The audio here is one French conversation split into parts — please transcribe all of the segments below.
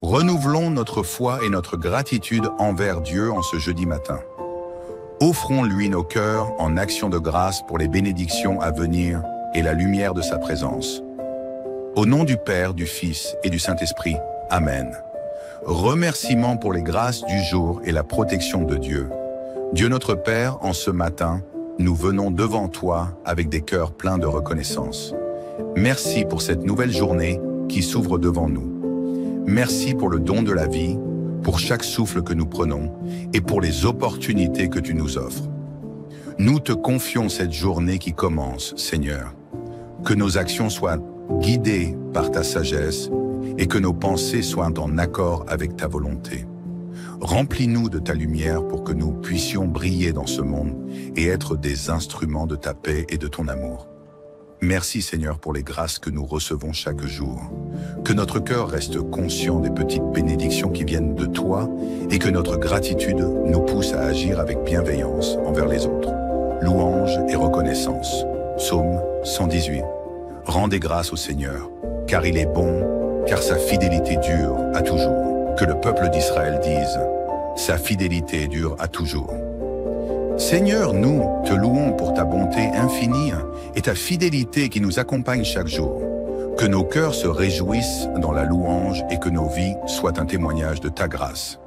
Renouvelons notre foi et notre gratitude envers Dieu en ce jeudi matin. Offrons-lui nos cœurs en action de grâce pour les bénédictions à venir et la lumière de sa présence. Au nom du Père, du Fils et du Saint-Esprit, Amen. Remerciements pour les grâces du jour et la protection de Dieu. Dieu notre Père, en ce matin, nous venons devant toi avec des cœurs pleins de reconnaissance. Merci pour cette nouvelle journée qui s'ouvre devant nous. Merci pour le don de la vie, pour chaque souffle que nous prenons et pour les opportunités que tu nous offres. Nous te confions cette journée qui commence, Seigneur. Que nos actions soient guidées par ta sagesse et que nos pensées soient en accord avec ta volonté. Remplis-nous de ta lumière pour que nous puissions briller dans ce monde et être des instruments de ta paix et de ton amour. Merci Seigneur pour les grâces que nous recevons chaque jour. Que notre cœur reste conscient des petites bénédictions qui viennent de toi et que notre gratitude nous pousse à agir avec bienveillance envers les autres. Louange et reconnaissance. Psaume 118. Rendez grâce au Seigneur, car il est bon, car sa fidélité dure à toujours. Que le peuple d'Israël dise, sa fidélité dure à toujours. Seigneur, nous te louons pour ta bonté infinie et ta fidélité qui nous accompagne chaque jour. Que nos cœurs se réjouissent dans la louange et que nos vies soient un témoignage de ta grâce.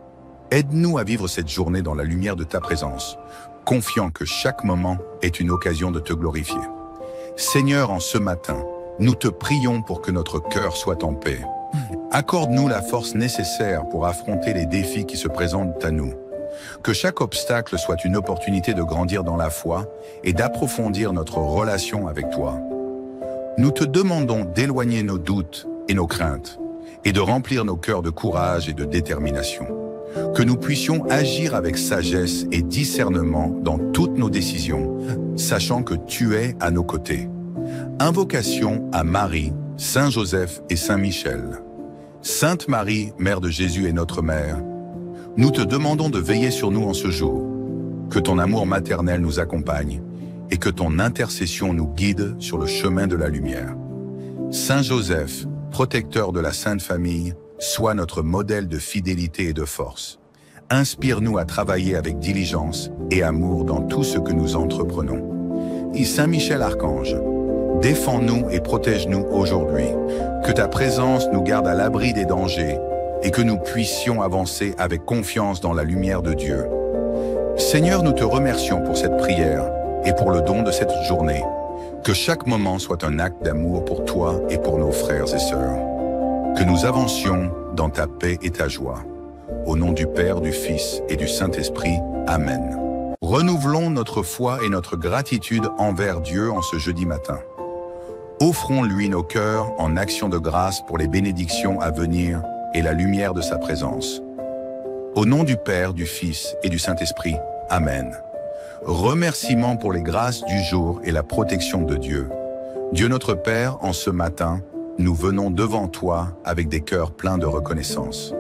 Aide-nous à vivre cette journée dans la lumière de ta présence, confiant que chaque moment est une occasion de te glorifier. Seigneur, en ce matin, nous te prions pour que notre cœur soit en paix. Accorde-nous la force nécessaire pour affronter les défis qui se présentent à nous. Que chaque obstacle soit une opportunité de grandir dans la foi et d'approfondir notre relation avec toi. Nous te demandons d'éloigner nos doutes et nos craintes et de remplir nos cœurs de courage et de détermination. Que nous puissions agir avec sagesse et discernement dans toutes nos décisions, sachant que tu es à nos côtés. Invocation à Marie, Saint Joseph et Saint Michel. Sainte Marie, Mère de Jésus et notre Mère, nous te demandons de veiller sur nous en ce jour, que ton amour maternel nous accompagne et que ton intercession nous guide sur le chemin de la lumière. Saint Joseph, protecteur de la Sainte Famille, sois notre modèle de fidélité et de force. Inspire-nous à travailler avec diligence et amour dans tout ce que nous entreprenons. Et Saint Michel Archange, défends-nous et protège-nous aujourd'hui. Que ta présence nous garde à l'abri des dangers et que nous puissions avancer avec confiance dans la lumière de Dieu. Seigneur, nous te remercions pour cette prière et pour le don de cette journée. Que chaque moment soit un acte d'amour pour toi et pour nos frères et sœurs. Que nous avancions dans ta paix et ta joie. Au nom du Père, du Fils et du Saint-Esprit, Amen. Renouvelons notre foi et notre gratitude envers Dieu en ce jeudi matin. Offrons-lui nos cœurs en action de grâce pour les bénédictions à venir et la lumière de sa présence. Au nom du Père, du Fils et du Saint-Esprit, Amen. Remerciements pour les grâces du jour et la protection de Dieu. Dieu notre Père, en ce matin, nous venons devant toi avec des cœurs pleins de reconnaissance.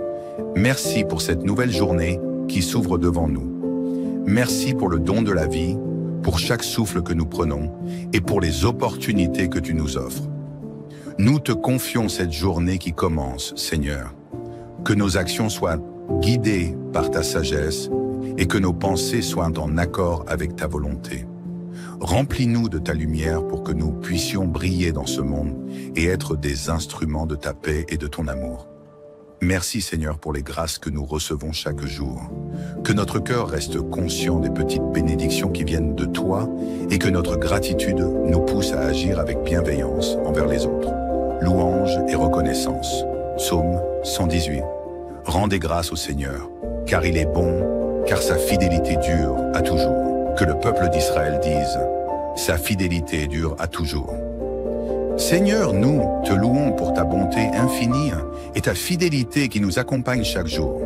Merci pour cette nouvelle journée qui s'ouvre devant nous. Merci pour le don de la vie, pour chaque souffle que nous prenons et pour les opportunités que tu nous offres. Nous te confions cette journée qui commence, Seigneur. Que nos actions soient guidées par ta sagesse et que nos pensées soient en accord avec ta volonté. Remplis-nous de ta lumière pour que nous puissions briller dans ce monde et être des instruments de ta paix et de ton amour. Merci Seigneur pour les grâces que nous recevons chaque jour. Que notre cœur reste conscient des petites bénédictions qui viennent de toi et que notre gratitude nous pousse à agir avec bienveillance envers les autres. Louange et reconnaissance. Psaume 118. Rendez grâce au Seigneur, car il est bon, car sa fidélité dure à toujours. Que le peuple d'Israël dise, sa fidélité dure à toujours. Seigneur, nous te louons pour ta bonté infinie et ta fidélité qui nous accompagne chaque jour.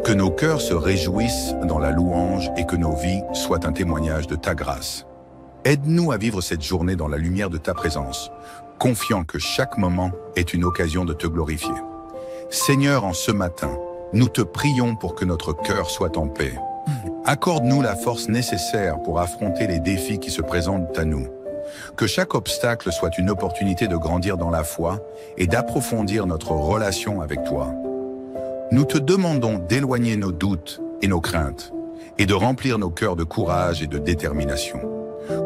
Que nos cœurs se réjouissent dans la louange et que nos vies soient un témoignage de ta grâce. Aide-nous à vivre cette journée dans la lumière de ta présence, confiant que chaque moment est une occasion de te glorifier. Seigneur, en ce matin, nous te prions pour que notre cœur soit en paix. Accorde-nous la force nécessaire pour affronter les défis qui se présentent à nous. Que chaque obstacle soit une opportunité de grandir dans la foi et d'approfondir notre relation avec toi. Nous te demandons d'éloigner nos doutes et nos craintes, et de remplir nos cœurs de courage et de détermination.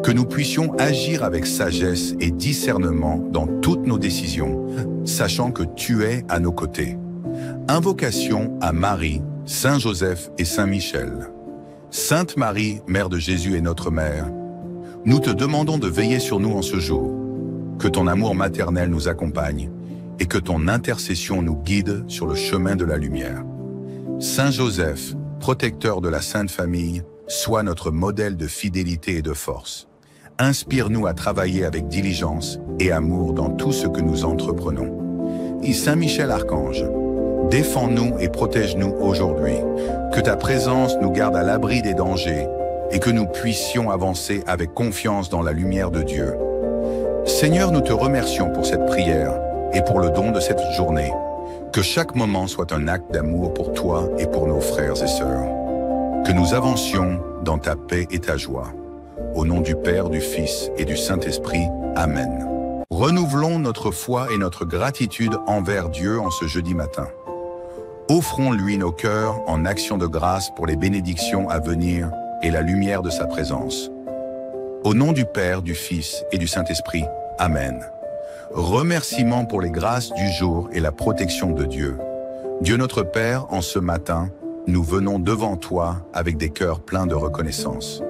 Que nous puissions agir avec sagesse et discernement dans toutes nos décisions, sachant que tu es à nos côtés. Invocation à Marie, Saint Joseph et Saint Michel. Sainte Marie, Mère de Jésus et notre Mère, nous te demandons de veiller sur nous en ce jour, que ton amour maternel nous accompagne et que ton intercession nous guide sur le chemin de la lumière. Saint Joseph, protecteur de la Sainte Famille, sois notre modèle de fidélité et de force. Inspire-nous à travailler avec diligence et amour dans tout ce que nous entreprenons. Et Saint Michel Archange, défends-nous et protège-nous aujourd'hui, que ta présence nous garde à l'abri des dangers et que nous puissions avancer avec confiance dans la lumière de Dieu. Seigneur, nous te remercions pour cette prière et pour le don de cette journée. Que chaque moment soit un acte d'amour pour toi et pour nos frères et sœurs. Que nous avancions dans ta paix et ta joie. Au nom du Père, du Fils et du Saint-Esprit. Amen. Renouvelons notre foi et notre gratitude envers Dieu en ce jeudi matin. Offrons-lui nos cœurs en action de grâce pour les bénédictions à venir et la lumière de sa présence. Au nom du Père, du Fils et du Saint-Esprit. Amen. Remerciements pour les grâces du jour et la protection de Dieu. Dieu notre Père, en ce matin, nous venons devant toi avec des cœurs pleins de reconnaissance.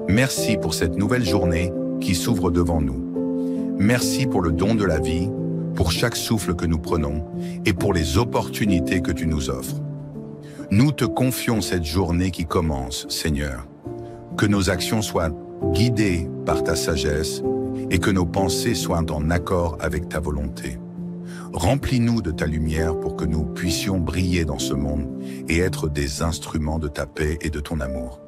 Merci pour cette nouvelle journée qui s'ouvre devant nous. Merci pour le don de la vie, pour chaque souffle que nous prenons et pour les opportunités que tu nous offres. Nous te confions cette journée qui commence, Seigneur. Que nos actions soient guidées par ta sagesse et que nos pensées soient en accord avec ta volonté. Remplis-nous de ta lumière pour que nous puissions briller dans ce monde et être des instruments de ta paix et de ton amour.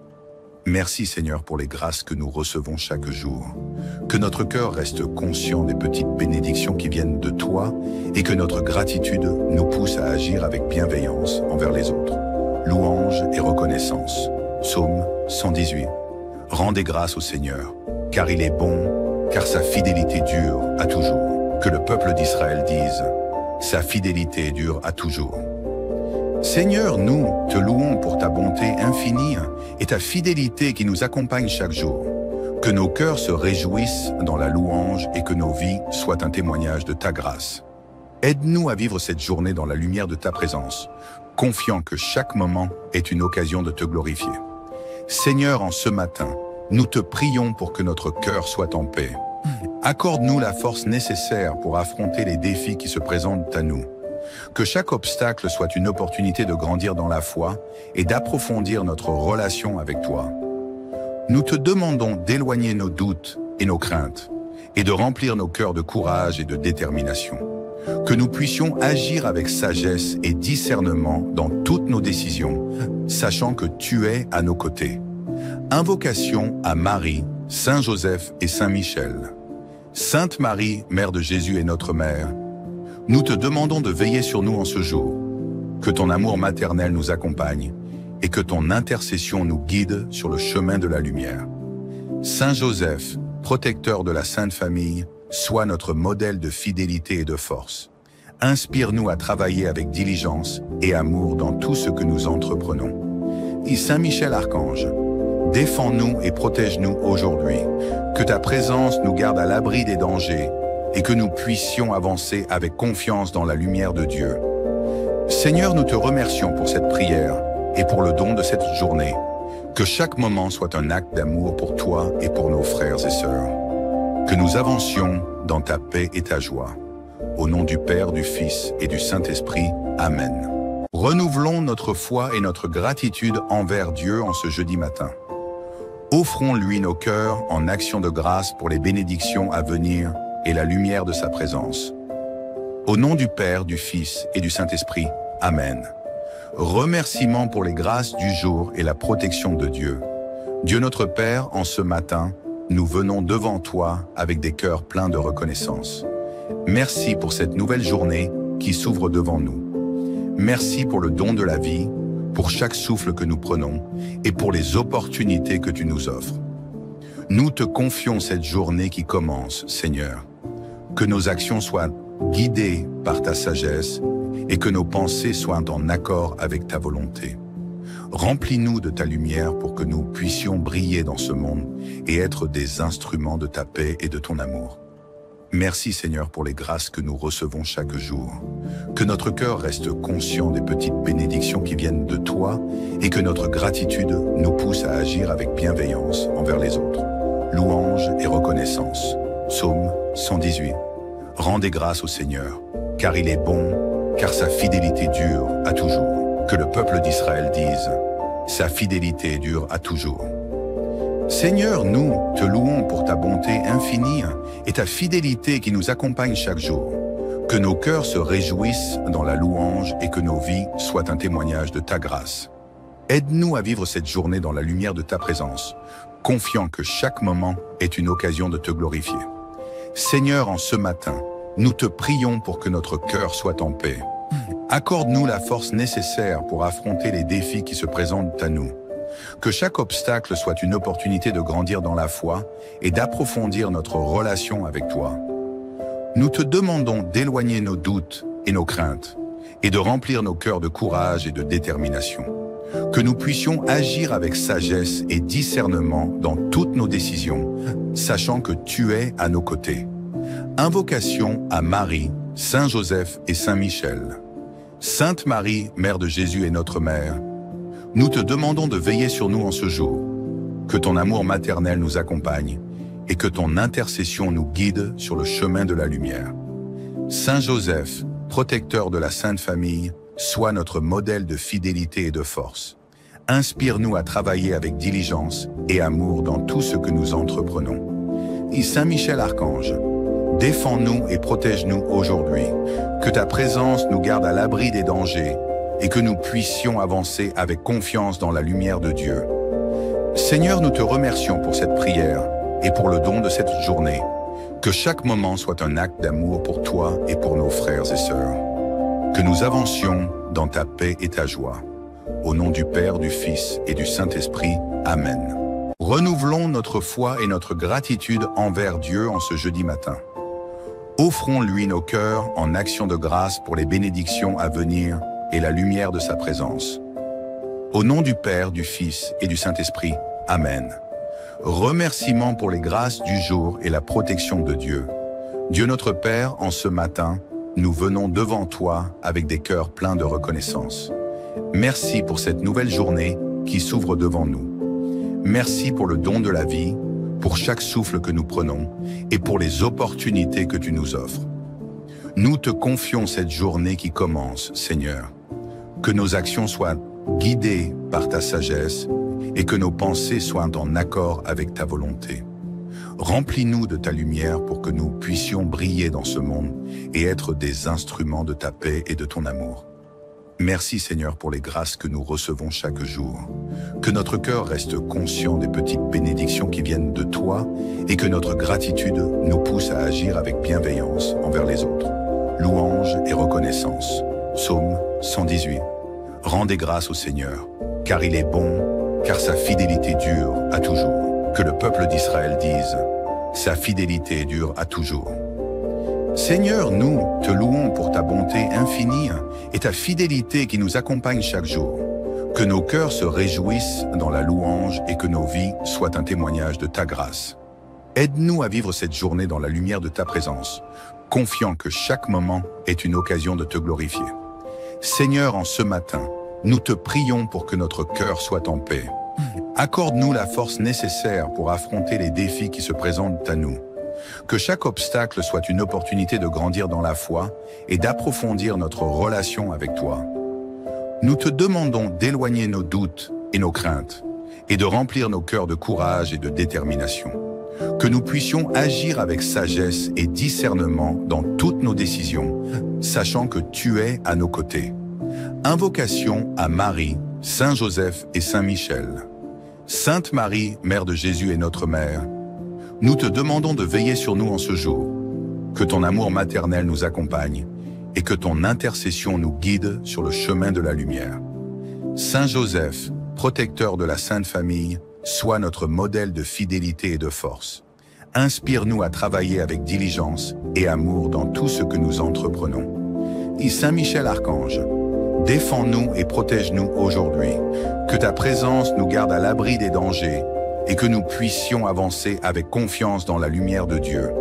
Merci Seigneur pour les grâces que nous recevons chaque jour. Que notre cœur reste conscient des petites bénédictions qui viennent de toi et que notre gratitude nous pousse à agir avec bienveillance envers les autres. Louange et reconnaissance. Psaume 118. Rendez grâce au Seigneur, car il est bon, car sa fidélité dure à toujours. Que le peuple d'Israël dise, sa fidélité dure à toujours. Seigneur, nous te louons pour ta bonté infinie et ta fidélité qui nous accompagne chaque jour. Que nos cœurs se réjouissent dans la louange et que nos vies soient un témoignage de ta grâce. Aide-nous à vivre cette journée dans la lumière de ta présence, confiant que chaque moment est une occasion de te glorifier. Seigneur, en ce matin, nous te prions pour que notre cœur soit en paix. Accorde-nous la force nécessaire pour affronter les défis qui se présentent à nous. Que chaque obstacle soit une opportunité de grandir dans la foi et d'approfondir notre relation avec toi. Nous te demandons d'éloigner nos doutes et nos craintes et de remplir nos cœurs de courage et de détermination. Que nous puissions agir avec sagesse et discernement dans toutes nos décisions, sachant que tu es à nos côtés. Invocation à Marie, Saint Joseph et Saint Michel. Sainte Marie, Mère de Jésus et notre Mère, nous te demandons de veiller sur nous en ce jour, que ton amour maternel nous accompagne et que ton intercession nous guide sur le chemin de la lumière. Saint Joseph, protecteur de la Sainte Famille, sois notre modèle de fidélité et de force. Inspire-nous à travailler avec diligence et amour dans tout ce que nous entreprenons. Et Saint Michel Archange, défends-nous et protège-nous aujourd'hui, que ta présence nous garde à l'abri des dangers et que nous puissions avancer avec confiance dans la lumière de Dieu. Seigneur, nous te remercions pour cette prière et pour le don de cette journée. Que chaque moment soit un acte d'amour pour toi et pour nos frères et sœurs. Que nous avancions dans ta paix et ta joie. Au nom du Père, du Fils et du Saint-Esprit. Amen. Renouvelons notre foi et notre gratitude envers Dieu en ce jeudi matin. Offrons-lui nos cœurs en action de grâce pour les bénédictions à venir et la lumière de sa présence. Au nom du Père, du Fils et du Saint-Esprit. Amen. Remerciements pour les grâces du jour et la protection de Dieu. Dieu notre Père, en ce matin, nous venons devant toi avec des cœurs pleins de reconnaissance. Merci pour cette nouvelle journée qui s'ouvre devant nous. Merci pour le don de la vie, pour chaque souffle que nous prenons et pour les opportunités que tu nous offres. Nous te confions cette journée qui commence, Seigneur. Que nos actions soient guidées par ta sagesse et que nos pensées soient en accord avec ta volonté. Remplis-nous de ta lumière pour que nous puissions briller dans ce monde et être des instruments de ta paix et de ton amour. Merci Seigneur pour les grâces que nous recevons chaque jour. Que notre cœur reste conscient des petites bénédictions qui viennent de toi et que notre gratitude nous pousse à agir avec bienveillance envers les autres. Louange et reconnaissance. Psaume 118. Rendez grâce au Seigneur, car il est bon, car sa fidélité dure à toujours. Que le peuple d'Israël dise, sa fidélité dure à toujours. Seigneur, nous te louons pour ta bonté infinie et ta fidélité qui nous accompagne chaque jour. Que nos cœurs se réjouissent dans la louange et que nos vies soient un témoignage de ta grâce. Aide-nous à vivre cette journée dans la lumière de ta présence, confiant que chaque moment est une occasion de te glorifier. Seigneur, en ce matin, nous te prions pour que notre cœur soit en paix. Accorde-nous la force nécessaire pour affronter les défis qui se présentent à nous. Que chaque obstacle soit une opportunité de grandir dans la foi et d'approfondir notre relation avec toi. Nous te demandons d'éloigner nos doutes et nos craintes et de remplir nos cœurs de courage et de détermination. Que nous puissions agir avec sagesse et discernement dans toutes nos décisions, sachant que tu es à nos côtés. Invocation à Marie, Saint Joseph et Saint Michel. Sainte Marie, Mère de Jésus et notre Mère, nous te demandons de veiller sur nous en ce jour, que ton amour maternel nous accompagne et que ton intercession nous guide sur le chemin de la lumière. Saint Joseph, protecteur de la Sainte Famille, sois notre modèle de fidélité et de force. Inspire-nous à travailler avec diligence et amour dans tout ce que nous entreprenons. Et Saint Michel Archange, défends-nous et protège-nous aujourd'hui. Que ta présence nous garde à l'abri des dangers et que nous puissions avancer avec confiance dans la lumière de Dieu. Seigneur, nous te remercions pour cette prière et pour le don de cette journée. Que chaque moment soit un acte d'amour pour toi et pour nos frères et sœurs. Que nous avancions dans ta paix et ta joie. Au nom du Père, du Fils et du Saint-Esprit. Amen. Renouvelons notre foi et notre gratitude envers Dieu en ce jeudi matin. Offrons-lui nos cœurs en action de grâce pour les bénédictions à venir et la lumière de sa présence. Au nom du Père, du Fils et du Saint-Esprit. Amen. Remerciements pour les grâces du jour et la protection de Dieu. Dieu notre Père, en ce matin, nous venons devant toi avec des cœurs pleins de reconnaissance. Merci pour cette nouvelle journée qui s'ouvre devant nous. Merci pour le don de la vie, pour chaque souffle que nous prenons et pour les opportunités que tu nous offres. Nous te confions cette journée qui commence, Seigneur. Que nos actions soient guidées par ta sagesse et que nos pensées soient en accord avec ta volonté. Remplis-nous de ta lumière pour que nous puissions briller dans ce monde et être des instruments de ta paix et de ton amour. Merci Seigneur pour les grâces que nous recevons chaque jour. Que notre cœur reste conscient des petites bénédictions qui viennent de toi et que notre gratitude nous pousse à agir avec bienveillance envers les autres. Louange et reconnaissance. Psaume 118. Rendez grâce au Seigneur, car il est bon, car sa fidélité dure à toujours. Que le peuple d'Israël dise, sa fidélité dure à toujours. Seigneur, nous te louons pour ta bonté infinie et ta fidélité qui nous accompagne chaque jour. Que nos cœurs se réjouissent dans la louange et que nos vies soient un témoignage de ta grâce. Aide-nous à vivre cette journée dans la lumière de ta présence, confiant que chaque moment est une occasion de te glorifier. Seigneur, en ce matin, nous te prions pour que notre cœur soit en paix. Accorde-nous la force nécessaire pour affronter les défis qui se présentent à nous. Que chaque obstacle soit une opportunité de grandir dans la foi et d'approfondir notre relation avec toi. Nous te demandons d'éloigner nos doutes et nos craintes et de remplir nos cœurs de courage et de détermination. Que nous puissions agir avec sagesse et discernement dans toutes nos décisions, sachant que tu es à nos côtés. Invocation à Marie, Saint Joseph et Saint Michel. Sainte Marie, Mère de Jésus et notre Mère, nous te demandons de veiller sur nous en ce jour. Que ton amour maternel nous accompagne et que ton intercession nous guide sur le chemin de la lumière. Saint Joseph, protecteur de la Sainte Famille, sois notre modèle de fidélité et de force. Inspire-nous à travailler avec diligence et amour dans tout ce que nous entreprenons. Saint Michel Archange, défends-nous et protège-nous aujourd'hui. Que ta présence nous garde à l'abri des dangers et que nous puissions avancer avec confiance dans la lumière de Dieu.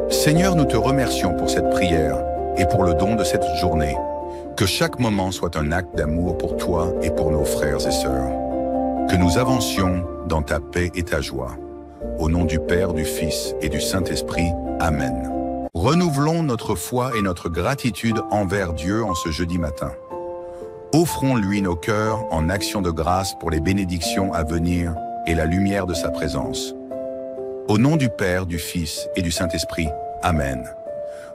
Seigneur, nous te remercions pour cette prière et pour le don de cette journée. Que chaque moment soit un acte d'amour pour toi et pour nos frères et sœurs. Que nous avancions dans ta paix et ta joie. Au nom du Père, du Fils et du Saint-Esprit. Amen. Renouvelons notre foi et notre gratitude envers Dieu en ce jeudi matin. Offrons-lui nos cœurs en action de grâce pour les bénédictions à venir et la lumière de sa présence. Au nom du Père, du Fils et du Saint-Esprit. Amen.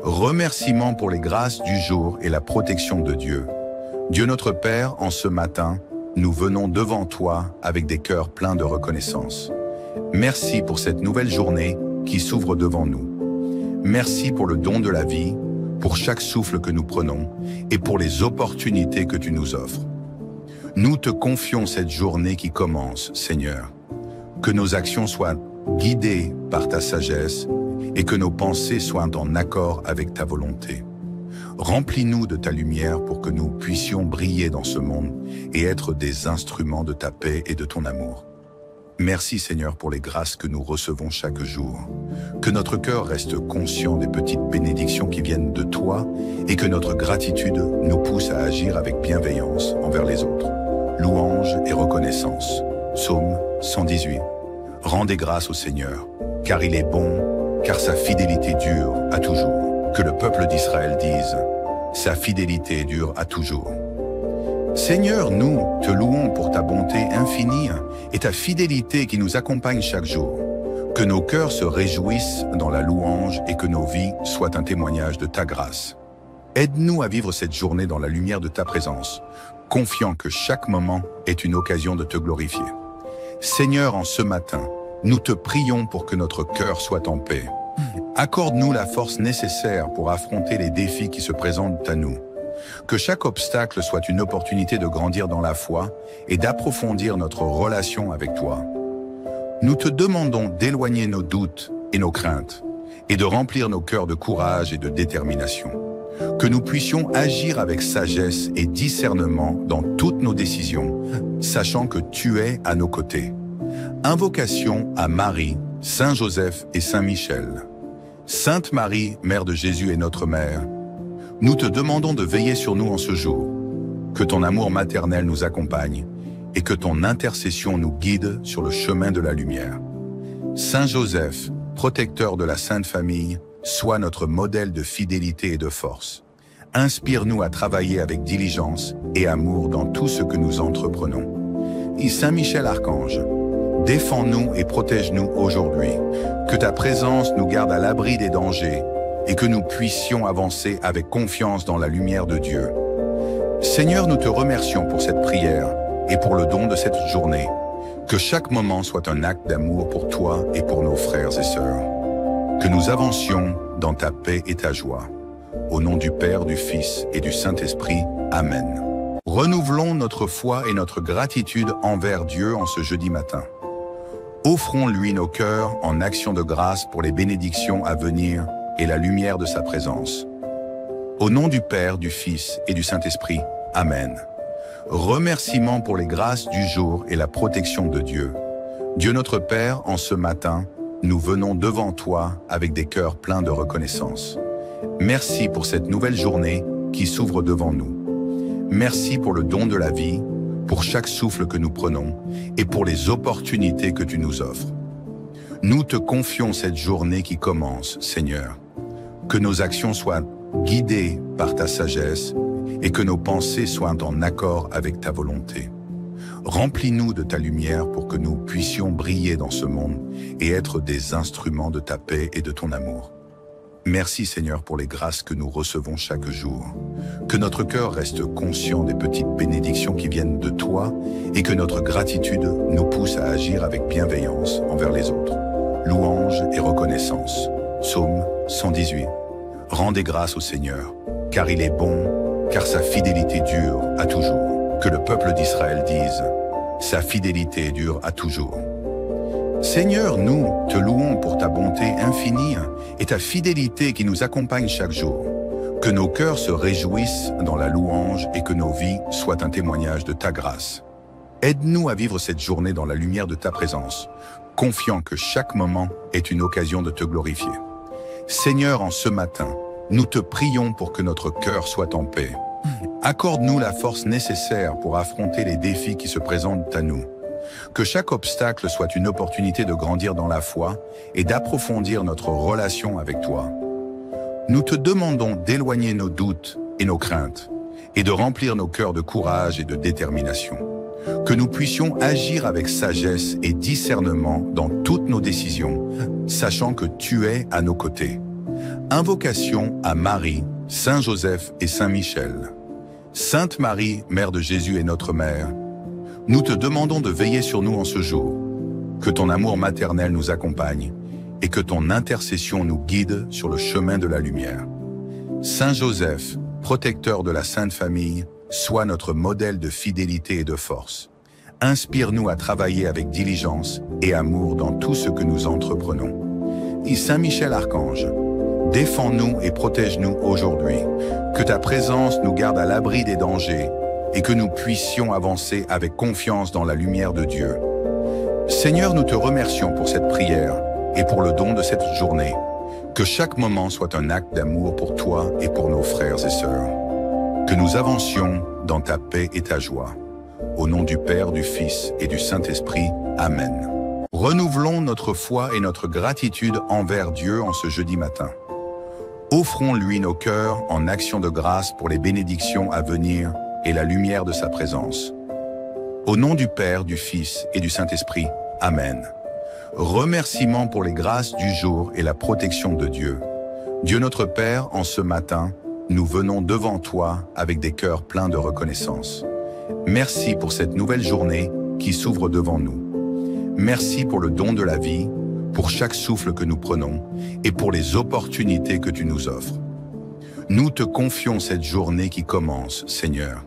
Remerciements pour les grâces du jour et la protection de Dieu. Dieu notre Père, en ce matin, nous venons devant toi avec des cœurs pleins de reconnaissance. Merci pour cette nouvelle journée qui s'ouvre devant nous. Merci pour le don de la vie, pour chaque souffle que nous prenons et pour les opportunités que tu nous offres. Nous te confions cette journée qui commence, Seigneur. Que nos actions soient guidées par ta sagesse et que nos pensées soient en accord avec ta volonté. Remplis-nous de ta lumière pour que nous puissions briller dans ce monde et être des instruments de ta paix et de ton amour. Merci Seigneur pour les grâces que nous recevons chaque jour. Que notre cœur reste conscient des petites bénédictions qui viennent de toi et que notre gratitude nous pousse à agir avec bienveillance envers les autres. Louange et reconnaissance. Psaume 118. Rendez grâce au Seigneur, car il est bon, car sa fidélité dure à toujours. Que le peuple d'Israël dise, sa fidélité dure à toujours. Seigneur, nous te louons pour ta bonté infinie et ta fidélité qui nous accompagne chaque jour. Que nos cœurs se réjouissent dans la louange et que nos vies soient un témoignage de ta grâce. Aide-nous à vivre cette journée dans la lumière de ta présence, confiant que chaque moment est une occasion de te glorifier. Seigneur, en ce matin, nous te prions pour que notre cœur soit en paix. Accorde-nous la force nécessaire pour affronter les défis qui se présentent à nous. Que chaque obstacle soit une opportunité de grandir dans la foi et d'approfondir notre relation avec toi. Nous te demandons d'éloigner nos doutes et nos craintes et de remplir nos cœurs de courage et de détermination. Que nous puissions agir avec sagesse et discernement dans toutes nos décisions, sachant que tu es à nos côtés. Invocation à Marie, Saint Joseph et Saint Michel. Sainte Marie, Mère de Jésus et notre Mère, nous te demandons de veiller sur nous en ce jour, que ton amour maternel nous accompagne et que ton intercession nous guide sur le chemin de la lumière. Saint Joseph, protecteur de la Sainte Famille, sois notre modèle de fidélité et de force. Inspire-nous à travailler avec diligence et amour dans tout ce que nous entreprenons. Saint Michel Archange, défends-nous et protège-nous aujourd'hui. Que ta présence nous garde à l'abri des dangers et que nous puissions avancer avec confiance dans la lumière de Dieu. Seigneur, nous te remercions pour cette prière et pour le don de cette journée. Que chaque moment soit un acte d'amour pour toi et pour nos frères et sœurs. Que nous avancions dans ta paix et ta joie. Au nom du Père, du Fils et du Saint-Esprit. Amen. Renouvelons notre foi et notre gratitude envers Dieu en ce jeudi matin. Offrons-lui nos cœurs en action de grâce pour les bénédictions à venir et la lumière de sa présence. Au nom du Père, du Fils et du Saint-Esprit. Amen. Remerciements pour les grâces du jour et la protection de Dieu. Dieu notre Père, en ce matin, nous venons devant toi avec des cœurs pleins de reconnaissance. Merci pour cette nouvelle journée qui s'ouvre devant nous. Merci pour le don de la vie, pour chaque souffle que nous prenons et pour les opportunités que tu nous offres. Nous te confions cette journée qui commence, Seigneur. Que nos actions soient guidées par ta sagesse et que nos pensées soient en accord avec ta volonté. Remplis-nous de ta lumière pour que nous puissions briller dans ce monde et être des instruments de ta paix et de ton amour. Merci Seigneur pour les grâces que nous recevons chaque jour. Que notre cœur reste conscient des petites bénédictions qui viennent de toi et que notre gratitude nous pousse à agir avec bienveillance envers les autres. Louange et reconnaissance. Psaume 118. Rendez grâce au Seigneur, car il est bon, car sa fidélité dure à toujours. Que le peuple d'Israël dise, sa fidélité dure à toujours. Seigneur, nous te louons pour ta bonté infinie et ta fidélité qui nous accompagne chaque jour. Que nos cœurs se réjouissent dans la louange et que nos vies soient un témoignage de ta grâce. Aide-nous à vivre cette journée dans la lumière de ta présence, confiant que chaque moment est une occasion de te glorifier. Seigneur, en ce matin, nous te prions pour que notre cœur soit en paix. Accorde-nous la force nécessaire pour affronter les défis qui se présentent à nous. Que chaque obstacle soit une opportunité de grandir dans la foi et d'approfondir notre relation avec toi. Nous te demandons d'éloigner nos doutes et nos craintes et de remplir nos cœurs de courage et de détermination. Que nous puissions agir avec sagesse et discernement dans toutes nos décisions, sachant que tu es à nos côtés. Invocation à Marie, Saint Joseph et Saint Michel. Sainte Marie, Mère de Jésus et notre Mère, nous te demandons de veiller sur nous en ce jour. Que ton amour maternel nous accompagne et que ton intercession nous guide sur le chemin de la lumière. Saint Joseph, protecteur de la Sainte Famille, sois notre modèle de fidélité et de force. Inspire-nous à travailler avec diligence et amour dans tout ce que nous entreprenons. Et Saint Michel Archange, défends-nous et protège-nous aujourd'hui. Que ta présence nous garde à l'abri des dangers et que nous puissions avancer avec confiance dans la lumière de Dieu. Seigneur, nous te remercions pour cette prière et pour le don de cette journée. Que chaque moment soit un acte d'amour pour toi et pour nos frères et sœurs. Que nous avancions dans ta paix et ta joie. Au nom du Père, du Fils et du Saint-Esprit. Amen. Renouvelons notre foi et notre gratitude envers Dieu en ce jeudi matin. Offrons-lui nos cœurs en action de grâce pour les bénédictions à venir et la lumière de sa présence. Au nom du Père, du Fils et du Saint-Esprit. Amen. Remerciements pour les grâces du jour et la protection de Dieu. Dieu notre Père, en ce matin, nous venons devant toi avec des cœurs pleins de reconnaissance. Merci pour cette nouvelle journée qui s'ouvre devant nous. Merci pour le don de la vie, pour chaque souffle que nous prenons et pour les opportunités que tu nous offres. Nous te confions cette journée qui commence, Seigneur.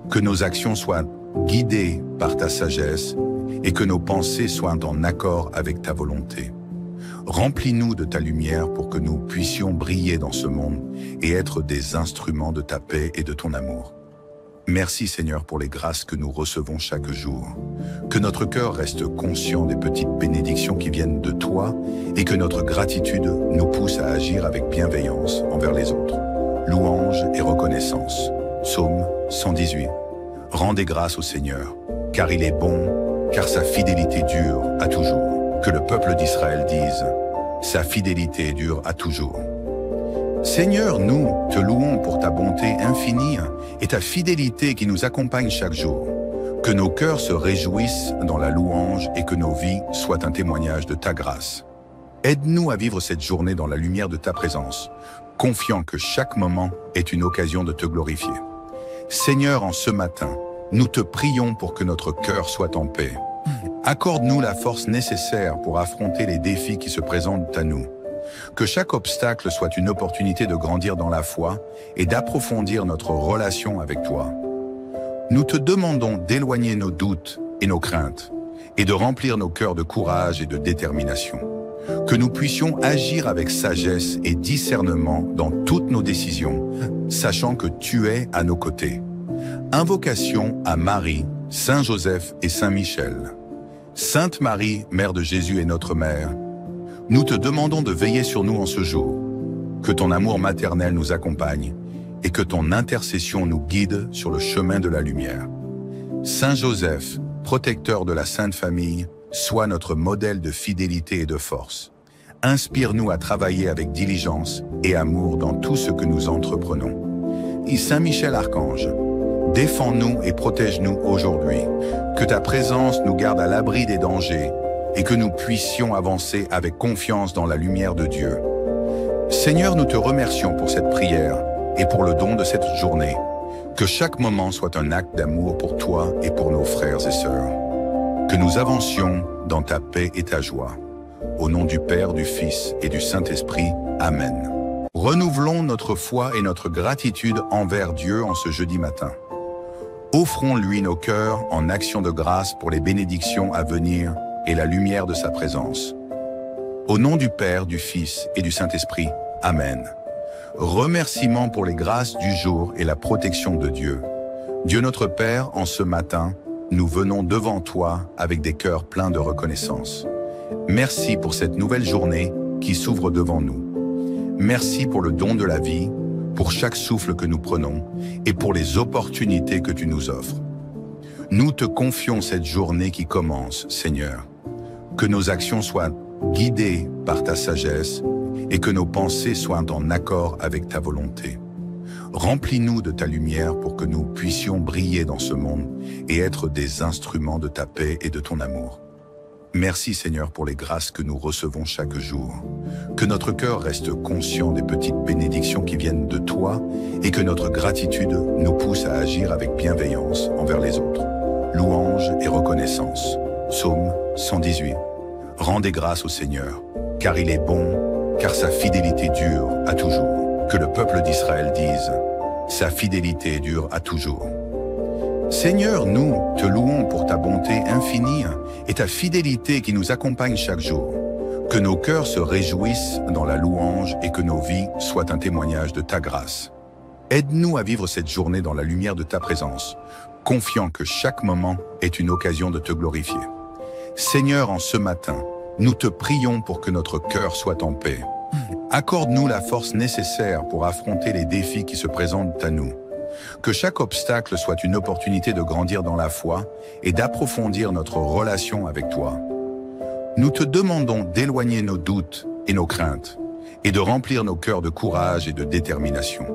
Que nos actions soient guidées par ta sagesse et que nos pensées soient en accord avec ta volonté. Remplis-nous de ta lumière pour que nous puissions briller dans ce monde et être des instruments de ta paix et de ton amour. Merci Seigneur pour les grâces que nous recevons chaque jour. Que notre cœur reste conscient des petites bénédictions qui viennent de toi et que notre gratitude nous pousse à agir avec bienveillance envers les autres. Louange et reconnaissance. Psaume 118. Rendez grâce au Seigneur, car il est bon, car sa fidélité dure à toujours. Que le peuple d'Israël dise, sa fidélité dure à toujours. Seigneur, nous te louons pour ta bonté infinie et ta fidélité qui nous accompagne chaque jour. Que nos cœurs se réjouissent dans la louange et que nos vies soient un témoignage de ta grâce. Aide-nous à vivre cette journée dans la lumière de ta présence, confiant que chaque moment est une occasion de te glorifier. Seigneur, en ce matin, nous te prions pour que notre cœur soit en paix. Accorde-nous la force nécessaire pour affronter les défis qui se présentent à nous. Que chaque obstacle soit une opportunité de grandir dans la foi et d'approfondir notre relation avec toi. Nous te demandons d'éloigner nos doutes et nos craintes et de remplir nos cœurs de courage et de détermination. Que nous puissions agir avec sagesse et discernement dans toutes nos décisions, sachant que tu es à nos côtés. Invocation à Marie, Saint Joseph et Saint Michel. Sainte Marie, Mère de Jésus et notre Mère, nous te demandons de veiller sur nous en ce jour. Que ton amour maternel nous accompagne et que ton intercession nous guide sur le chemin de la lumière. Saint Joseph, protecteur de la Sainte Famille, sois notre modèle de fidélité et de force. Inspire-nous à travailler avec diligence et amour dans tout ce que nous entreprenons. Et Saint Michel Archange, défends-nous et protège-nous aujourd'hui. Que ta présence nous garde à l'abri des dangers et que nous puissions avancer avec confiance dans la lumière de Dieu. Seigneur, nous te remercions pour cette prière et pour le don de cette journée. Que chaque moment soit un acte d'amour pour toi et pour nos frères et sœurs. Que nous avancions dans ta paix et ta joie. Au nom du Père, du Fils et du Saint-Esprit. Amen. Renouvelons notre foi et notre gratitude envers Dieu en ce jeudi matin. Offrons-lui nos cœurs en action de grâce pour les bénédictions à venir et la lumière de sa présence. Au nom du Père, du Fils et du Saint-Esprit. Amen. Remerciements pour les grâces du jour et la protection de Dieu. Dieu notre Père, en ce matin, nous venons devant toi avec des cœurs pleins de reconnaissance. Merci pour cette nouvelle journée qui s'ouvre devant nous. Merci pour le don de la vie, pour chaque souffle que nous prenons et pour les opportunités que tu nous offres. Nous te confions cette journée qui commence, Seigneur. Que nos actions soient guidées par ta sagesse et que nos pensées soient en accord avec ta volonté. Remplis-nous de ta lumière pour que nous puissions briller dans ce monde et être des instruments de ta paix et de ton amour. Merci Seigneur pour les grâces que nous recevons chaque jour. Que notre cœur reste conscient des petites bénédictions qui viennent de toi et que notre gratitude nous pousse à agir avec bienveillance envers les autres. Louange et reconnaissance. Psaume 118. Rendez grâce au Seigneur, car il est bon, car sa fidélité dure à toujours. Que le peuple d'Israël dise, sa fidélité dure à toujours. Seigneur, nous te louons pour ta bonté infinie et ta fidélité qui nous accompagne chaque jour. Que nos cœurs se réjouissent dans la louange et que nos vies soient un témoignage de ta grâce. Aide-nous à vivre cette journée dans la lumière de ta présence, confiant que chaque moment est une occasion de te glorifier. Seigneur, en ce matin, nous te prions pour que notre cœur soit en paix. Accorde-nous la force nécessaire pour affronter les défis qui se présentent à nous. Que chaque obstacle soit une opportunité de grandir dans la foi et d'approfondir notre relation avec toi. Nous te demandons d'éloigner nos doutes et nos craintes et de remplir nos cœurs de courage et de détermination.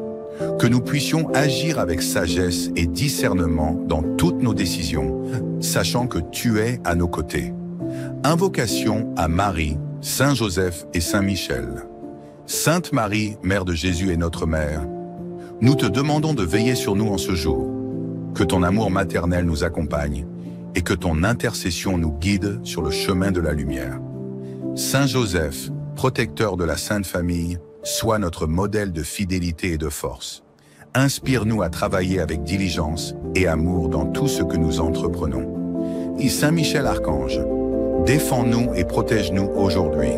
Que nous puissions agir avec sagesse et discernement dans toutes nos décisions, sachant que tu es à nos côtés. Invocation à Marie, Saint Joseph et Saint Michel. Sainte Marie, Mère de Jésus et notre Mère, nous te demandons de veiller sur nous en ce jour, que ton amour maternel nous accompagne et que ton intercession nous guide sur le chemin de la lumière. Saint Joseph, protecteur de la Sainte Famille, sois notre modèle de fidélité et de force. Inspire-nous à travailler avec diligence et amour dans tout ce que nous entreprenons. Et Saint Michel Archange, défends-nous et protège-nous aujourd'hui.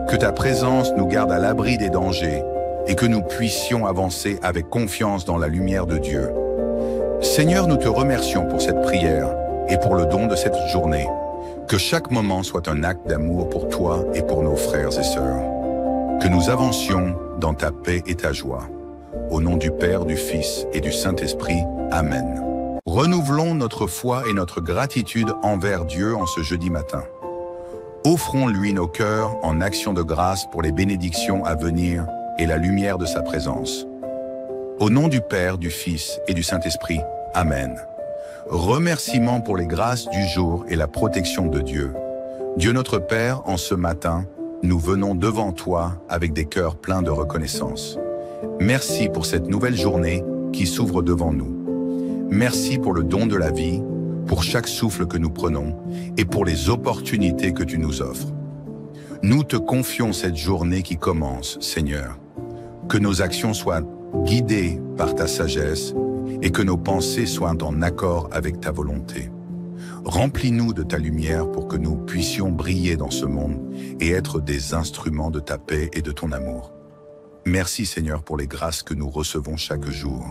Que ta présence nous garde à l'abri des dangers et que nous puissions avancer avec confiance dans la lumière de Dieu. Seigneur, nous te remercions pour cette prière et pour le don de cette journée. Que chaque moment soit un acte d'amour pour toi et pour nos frères et sœurs. Que nous avancions dans ta paix et ta joie. Au nom du Père, du Fils et du Saint-Esprit. Amen. Renouvelons notre foi et notre gratitude envers Dieu en ce jeudi matin. Offrons-lui nos cœurs en action de grâce pour les bénédictions à venir et la lumière de sa présence. Au nom du Père, du Fils et du Saint-Esprit. Amen. Remerciements pour les grâces du jour et la protection de Dieu. Dieu notre Père, en ce matin, nous venons devant toi avec des cœurs pleins de reconnaissance. Merci pour cette nouvelle journée qui s'ouvre devant nous. Merci pour le don de la vie, pour chaque souffle que nous prenons et pour les opportunités que tu nous offres. Nous te confions cette journée qui commence, Seigneur. Que nos actions soient guidées par ta sagesse et que nos pensées soient en accord avec ta volonté. Remplis-nous de ta lumière pour que nous puissions briller dans ce monde et être des instruments de ta paix et de ton amour. Merci Seigneur pour les grâces que nous recevons chaque jour.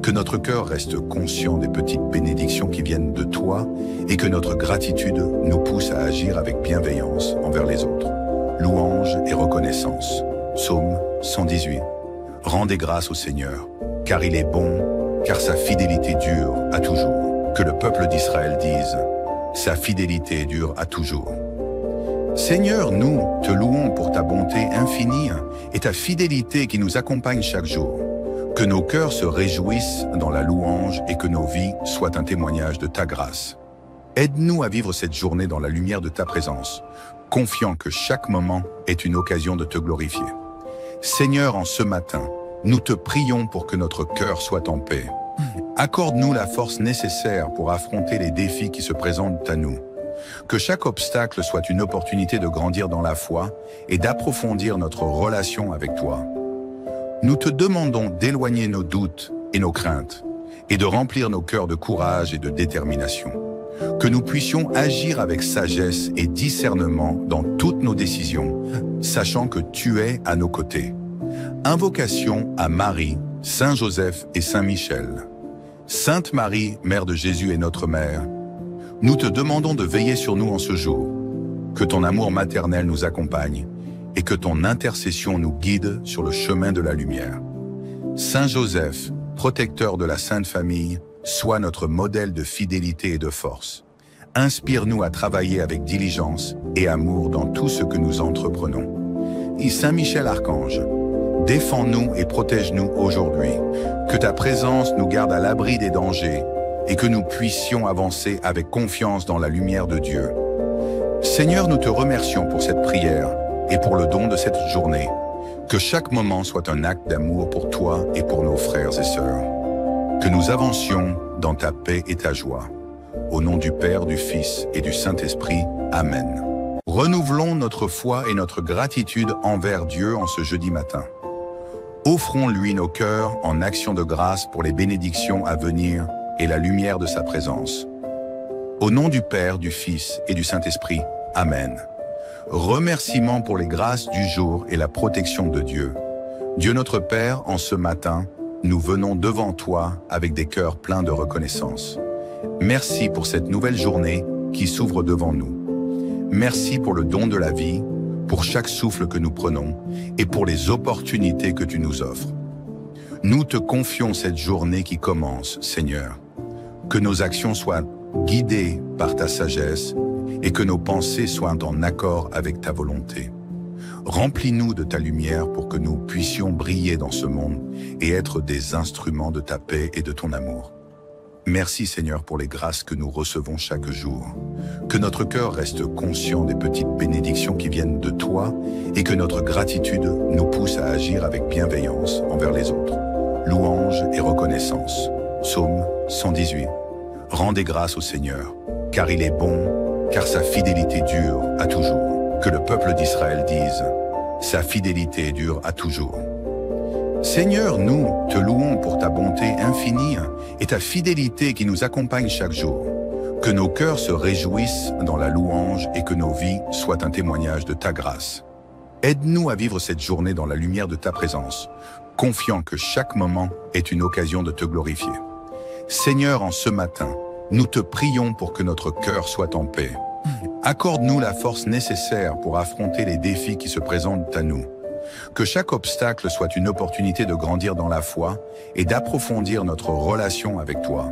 Que notre cœur reste conscient des petites bénédictions qui viennent de toi et que notre gratitude nous pousse à agir avec bienveillance envers les autres. Louange et reconnaissance. Psaume 118. Rendez grâce au Seigneur, car il est bon, car sa fidélité dure à toujours. Que le peuple d'Israël dise, sa fidélité dure à toujours. Seigneur, nous te louons pour ta bonté infinie et ta fidélité qui nous accompagne chaque jour. Que nos cœurs se réjouissent dans la louange et que nos vies soient un témoignage de ta grâce. Aide-nous à vivre cette journée dans la lumière de ta présence, confiant que chaque moment est une occasion de te glorifier. Seigneur, en ce matin, nous te prions pour que notre cœur soit en paix. Accorde-nous la force nécessaire pour affronter les défis qui se présentent à nous. Que chaque obstacle soit une opportunité de grandir dans la foi et d'approfondir notre relation avec toi. Nous te demandons d'éloigner nos doutes et nos craintes et de remplir nos cœurs de courage et de détermination. Que nous puissions agir avec sagesse et discernement dans toutes nos décisions, sachant que tu es à nos côtés. Invocation à Marie, Saint Joseph et Saint Michel. Sainte Marie, Mère de Jésus et notre Mère, nous te demandons de veiller sur nous en ce jour, que ton amour maternel nous accompagne et que ton intercession nous guide sur le chemin de la lumière. Saint Joseph, protecteur de la Sainte Famille, sois notre modèle de fidélité et de force. Inspire-nous à travailler avec diligence et amour dans tout ce que nous entreprenons. Et Saint Michel Archange, défends-nous et protège-nous aujourd'hui, que ta présence nous garde à l'abri des dangers et que nous puissions avancer avec confiance dans la lumière de Dieu. Seigneur, nous te remercions pour cette prière et pour le don de cette journée. Que chaque moment soit un acte d'amour pour toi et pour nos frères et sœurs. Que nous avancions dans ta paix et ta joie. Au nom du Père, du Fils et du Saint-Esprit. Amen. Renouvelons notre foi et notre gratitude envers Dieu en ce jeudi matin. Offrons-lui nos cœurs en action de grâce pour les bénédictions à venir et la lumière de sa présence. Au nom du Père, du Fils et du Saint-Esprit. Amen. Remerciements pour les grâces du jour et la protection de Dieu. Dieu notre Père, en ce matin, nous venons devant toi avec des cœurs pleins de reconnaissance. Merci pour cette nouvelle journée qui s'ouvre devant nous. Merci pour le don de la vie, pour chaque souffle que nous prenons et pour les opportunités que tu nous offres. Nous te confions cette journée qui commence, Seigneur. Que nos actions soient guidées par ta sagesse et que nos pensées soient en accord avec ta volonté. Remplis-nous de ta lumière pour que nous puissions briller dans ce monde et être des instruments de ta paix et de ton amour. Merci Seigneur pour les grâces que nous recevons chaque jour. Que notre cœur reste conscient des petites bénédictions qui viennent de toi et que notre gratitude nous pousse à agir avec bienveillance envers les autres. Louange et reconnaissance. Psaume 118. Rendez grâce au Seigneur, car il est bon, car sa fidélité dure à toujours. Que le peuple d'Israël dise, sa fidélité dure à toujours. Seigneur, nous te louons pour ta bonté infinie et ta fidélité qui nous accompagne chaque jour. Que nos cœurs se réjouissent dans la louange et que nos vies soient un témoignage de ta grâce. Aide-nous à vivre cette journée dans la lumière de ta présence, confiant que chaque moment est une occasion de te glorifier. Seigneur, en ce matin, nous te prions pour que notre cœur soit en paix. Accorde-nous la force nécessaire pour affronter les défis qui se présentent à nous. Que chaque obstacle soit une opportunité de grandir dans la foi et d'approfondir notre relation avec toi.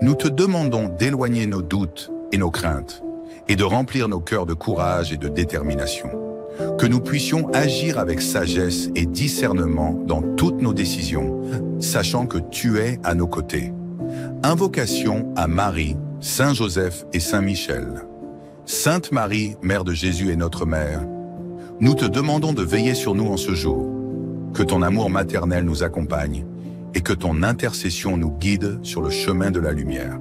Nous te demandons d'éloigner nos doutes et nos craintes et de remplir nos cœurs de courage et de détermination. Que nous puissions agir avec sagesse et discernement dans toutes nos décisions, sachant que tu es à nos côtés. Invocation à Marie, Saint Joseph et Saint Michel. Sainte Marie, Mère de Jésus et notre Mère, nous te demandons de veiller sur nous en ce jour, que ton amour maternel nous accompagne et que ton intercession nous guide sur le chemin de la lumière.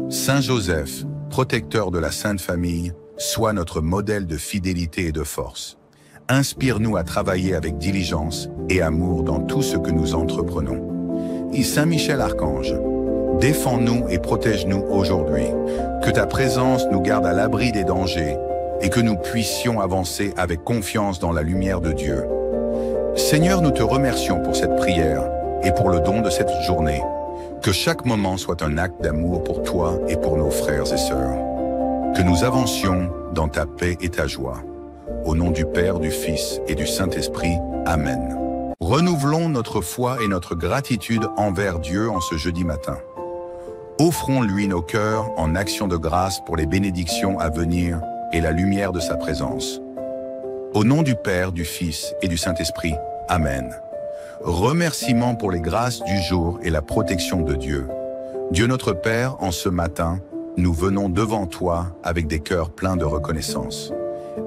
Saint Joseph, protecteur de la Sainte Famille, sois notre modèle de fidélité et de force. Inspire-nous à travailler avec diligence et amour dans tout ce que nous entreprenons. Et Saint Michel Archange, défends-nous et protège-nous aujourd'hui, que ta présence nous garde à l'abri des dangers et que nous puissions avancer avec confiance dans la lumière de Dieu. Seigneur, nous te remercions pour cette prière et pour le don de cette journée. Que chaque moment soit un acte d'amour pour toi et pour nos frères et sœurs. Que nous avancions dans ta paix et ta joie. Au nom du Père, du Fils et du Saint-Esprit. Amen. Renouvelons notre foi et notre gratitude envers Dieu en ce jeudi matin. Offrons-lui nos cœurs en action de grâce pour les bénédictions à venir et la lumière de sa présence. Au nom du Père, du Fils et du Saint-Esprit. Amen. Remerciements pour les grâces du jour et la protection de Dieu. Dieu notre Père, en ce matin, nous venons devant toi avec des cœurs pleins de reconnaissance.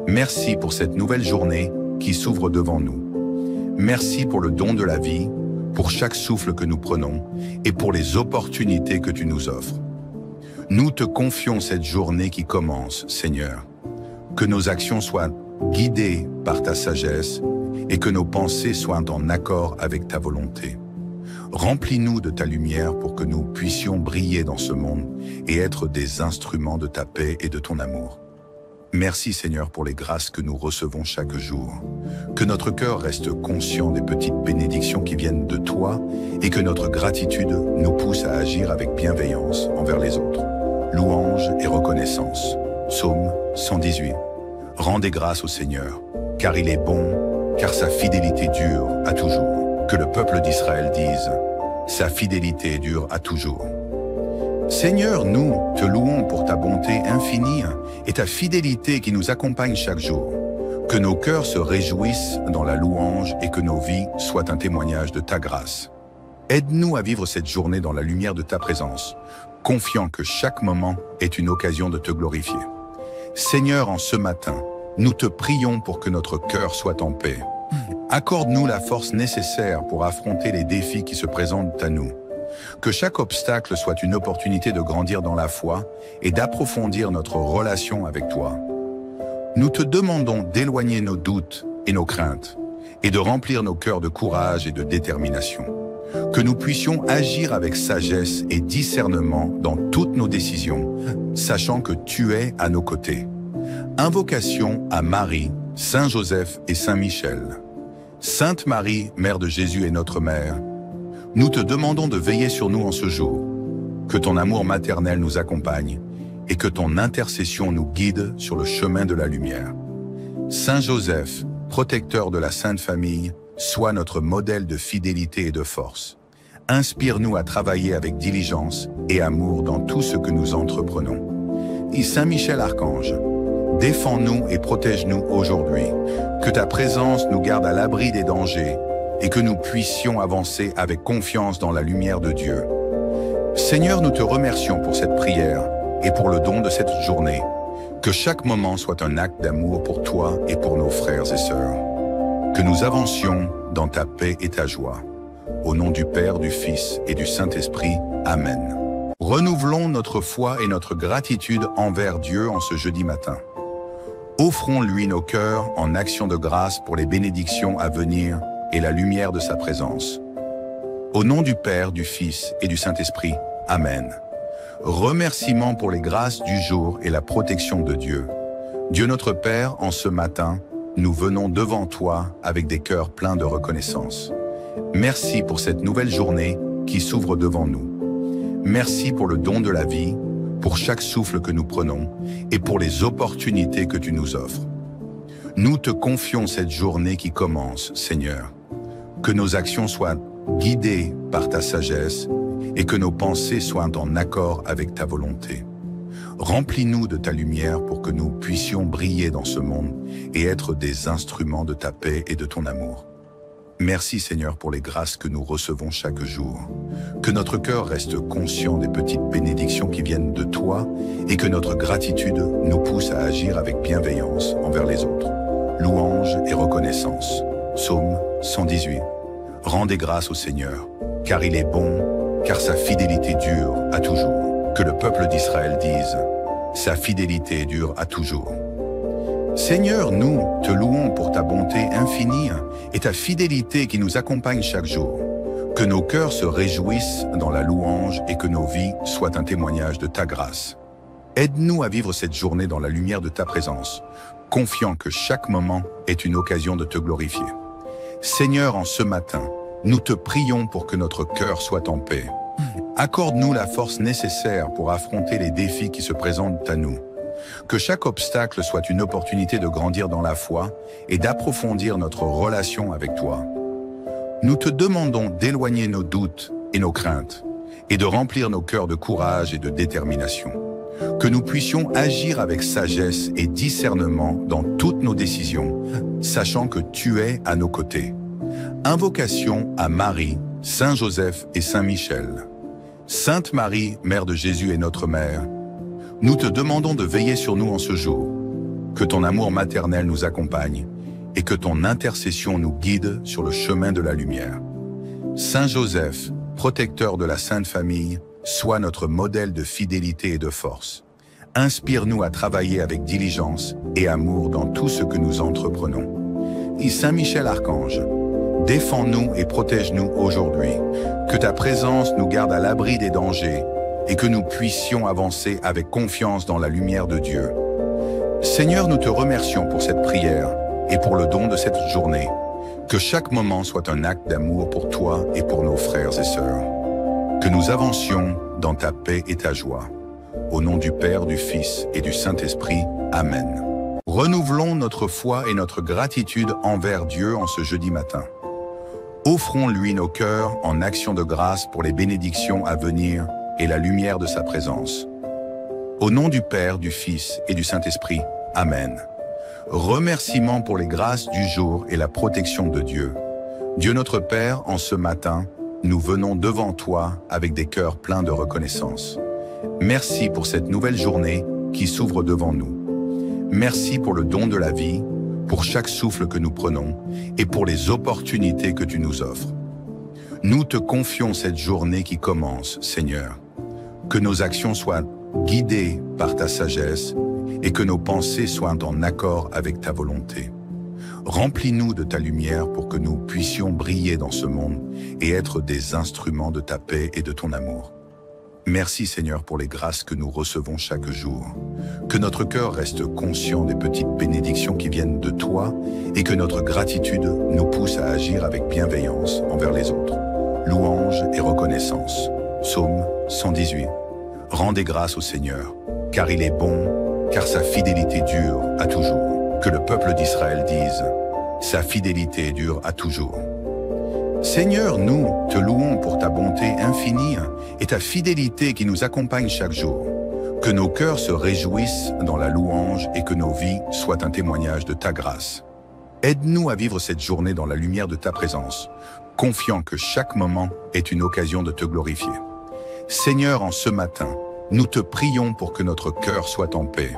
Merci pour cette nouvelle journée qui s'ouvre devant nous. Merci pour le don de la vie, pour chaque souffle que nous prenons et pour les opportunités que tu nous offres. Nous te confions cette journée qui commence, Seigneur. Que nos actions soient guidées par ta sagesse et que nos pensées soient en accord avec ta volonté. Remplis-nous de ta lumière pour que nous puissions briller dans ce monde et être des instruments de ta paix et de ton amour. Merci Seigneur pour les grâces que nous recevons chaque jour. Que notre cœur reste conscient des petites bénédictions qui viennent de toi et que notre gratitude nous pousse à agir avec bienveillance envers les autres. Louange et reconnaissance. Psaume 118. Rendez grâce au Seigneur, car il est bon, car sa fidélité dure à toujours. Que le peuple d'Israël dise, sa fidélité dure à toujours. Seigneur, nous te louons pour ta bonté infinie et ta fidélité qui nous accompagne chaque jour. Que nos cœurs se réjouissent dans la louange et que nos vies soient un témoignage de ta grâce. Aide-nous à vivre cette journée dans la lumière de ta présence, confiant que chaque moment est une occasion de te glorifier. Seigneur, en ce matin, nous te prions pour que notre cœur soit en paix. Accorde-nous la force nécessaire pour affronter les défis qui se présentent à nous. Que chaque obstacle soit une opportunité de grandir dans la foi et d'approfondir notre relation avec toi. Nous te demandons d'éloigner nos doutes et nos craintes et de remplir nos cœurs de courage et de détermination. Que nous puissions agir avec sagesse et discernement dans toutes nos décisions, sachant que tu es à nos côtés. Invocation à Marie, Saint Joseph et Saint Michel. Sainte Marie, Mère de Jésus et notre Mère, nous te demandons de veiller sur nous en ce jour, que ton amour maternel nous accompagne et que ton intercession nous guide sur le chemin de la lumière. Saint Joseph, protecteur de la Sainte Famille, sois notre modèle de fidélité et de force. Inspire-nous à travailler avec diligence et amour dans tout ce que nous entreprenons. Et Saint Michel Archange, défends-nous et protège-nous aujourd'hui, que ta présence nous garde à l'abri des dangers et que nous puissions avancer avec confiance dans la lumière de Dieu. Seigneur, nous te remercions pour cette prière et pour le don de cette journée. Que chaque moment soit un acte d'amour pour toi et pour nos frères et sœurs. Que nous avancions dans ta paix et ta joie. Au nom du Père, du Fils et du Saint-Esprit. Amen. Renouvelons notre foi et notre gratitude envers Dieu en ce jeudi matin. Offrons-lui nos cœurs en action de grâce pour les bénédictions à venir et la lumière de sa présence. Au nom du Père, du Fils et du Saint-Esprit. Amen. Remerciements pour les grâces du jour et la protection de Dieu. Dieu notre Père, en ce matin, nous venons devant toi avec des cœurs pleins de reconnaissance. Merci pour cette nouvelle journée qui s'ouvre devant nous. Merci pour le don de la vie, pour chaque souffle que nous prenons et pour les opportunités que tu nous offres. Nous te confions cette journée qui commence, Seigneur. Que nos actions soient guidées par ta sagesse et que nos pensées soient en accord avec ta volonté. Remplis-nous de ta lumière pour que nous puissions briller dans ce monde et être des instruments de ta paix et de ton amour. Merci Seigneur pour les grâces que nous recevons chaque jour. Que notre cœur reste conscient des petites bénédictions qui viennent de toi et que notre gratitude nous pousse à agir avec bienveillance envers les autres. Louange et reconnaissance. Psaume 118. Rendez grâce au Seigneur, car il est bon, car sa fidélité dure à toujours. Que le peuple d'Israël dise, sa fidélité dure à toujours. Seigneur, nous te louons pour ta bonté infinie et ta fidélité qui nous accompagne chaque jour. Que nos cœurs se réjouissent dans la louange et que nos vies soient un témoignage de ta grâce. Aide-nous à vivre cette journée dans la lumière de ta présence, confiant que chaque moment est une occasion de te glorifier. Seigneur, en ce matin, nous te prions pour que notre cœur soit en paix. Accorde-nous la force nécessaire pour affronter les défis qui se présentent à nous. Que chaque obstacle soit une opportunité de grandir dans la foi et d'approfondir notre relation avec toi. Nous te demandons d'éloigner nos doutes et nos craintes et de remplir nos cœurs de courage et de détermination. Que nous puissions agir avec sagesse et discernement dans toutes nos décisions, sachant que tu es à nos côtés. Invocation à Marie, Saint Joseph et Saint Michel. Sainte Marie, Mère de Jésus et notre Mère, nous te demandons de veiller sur nous en ce jour. Que ton amour maternel nous accompagne et que ton intercession nous guide sur le chemin de la lumière. Saint Joseph, protecteur de la Sainte Famille, sois notre modèle de fidélité et de force. Inspire-nous à travailler avec diligence et amour dans tout ce que nous entreprenons. Et Saint Michel Archange, défends-nous et protège-nous aujourd'hui. Que ta présence nous garde à l'abri des dangers et que nous puissions avancer avec confiance dans la lumière de Dieu. Seigneur, nous te remercions pour cette prière et pour le don de cette journée. Que chaque moment soit un acte d'amour pour toi et pour nos frères et sœurs. Que nous avancions dans ta paix et ta joie. Au nom du Père, du Fils et du Saint-Esprit. Amen. Renouvelons notre foi et notre gratitude envers Dieu en ce jeudi matin. Offrons-lui nos cœurs en action de grâce pour les bénédictions à venir et la lumière de sa présence. Au nom du Père, du Fils et du Saint-Esprit. Amen. Remerciements pour les grâces du jour et la protection de Dieu. Dieu notre Père, en ce matin, nous venons devant toi avec des cœurs pleins de reconnaissance. Merci pour cette nouvelle journée qui s'ouvre devant nous. Merci pour le don de la vie, pour chaque souffle que nous prenons et pour les opportunités que tu nous offres. Nous te confions cette journée qui commence, Seigneur. Que nos actions soient guidées par ta sagesse et que nos pensées soient en accord avec ta volonté. Remplis-nous de ta lumière pour que nous puissions briller dans ce monde et être des instruments de ta paix et de ton amour. Merci Seigneur pour les grâces que nous recevons chaque jour. Que notre cœur reste conscient des petites bénédictions qui viennent de toi et que notre gratitude nous pousse à agir avec bienveillance envers les autres. Louange et reconnaissance. Psaume 118. Rendez grâce au Seigneur, car il est bon, car sa fidélité dure à toujours. Que le peuple d'Israël dise, sa fidélité dure à toujours. Seigneur, nous te louons pour ta bonté infinie et ta fidélité qui nous accompagne chaque jour. Que nos cœurs se réjouissent dans la louange et que nos vies soient un témoignage de ta grâce. Aide-nous à vivre cette journée dans la lumière de ta présence, confiant que chaque moment est une occasion de te glorifier. Seigneur, en ce matin, nous te prions pour que notre cœur soit en paix.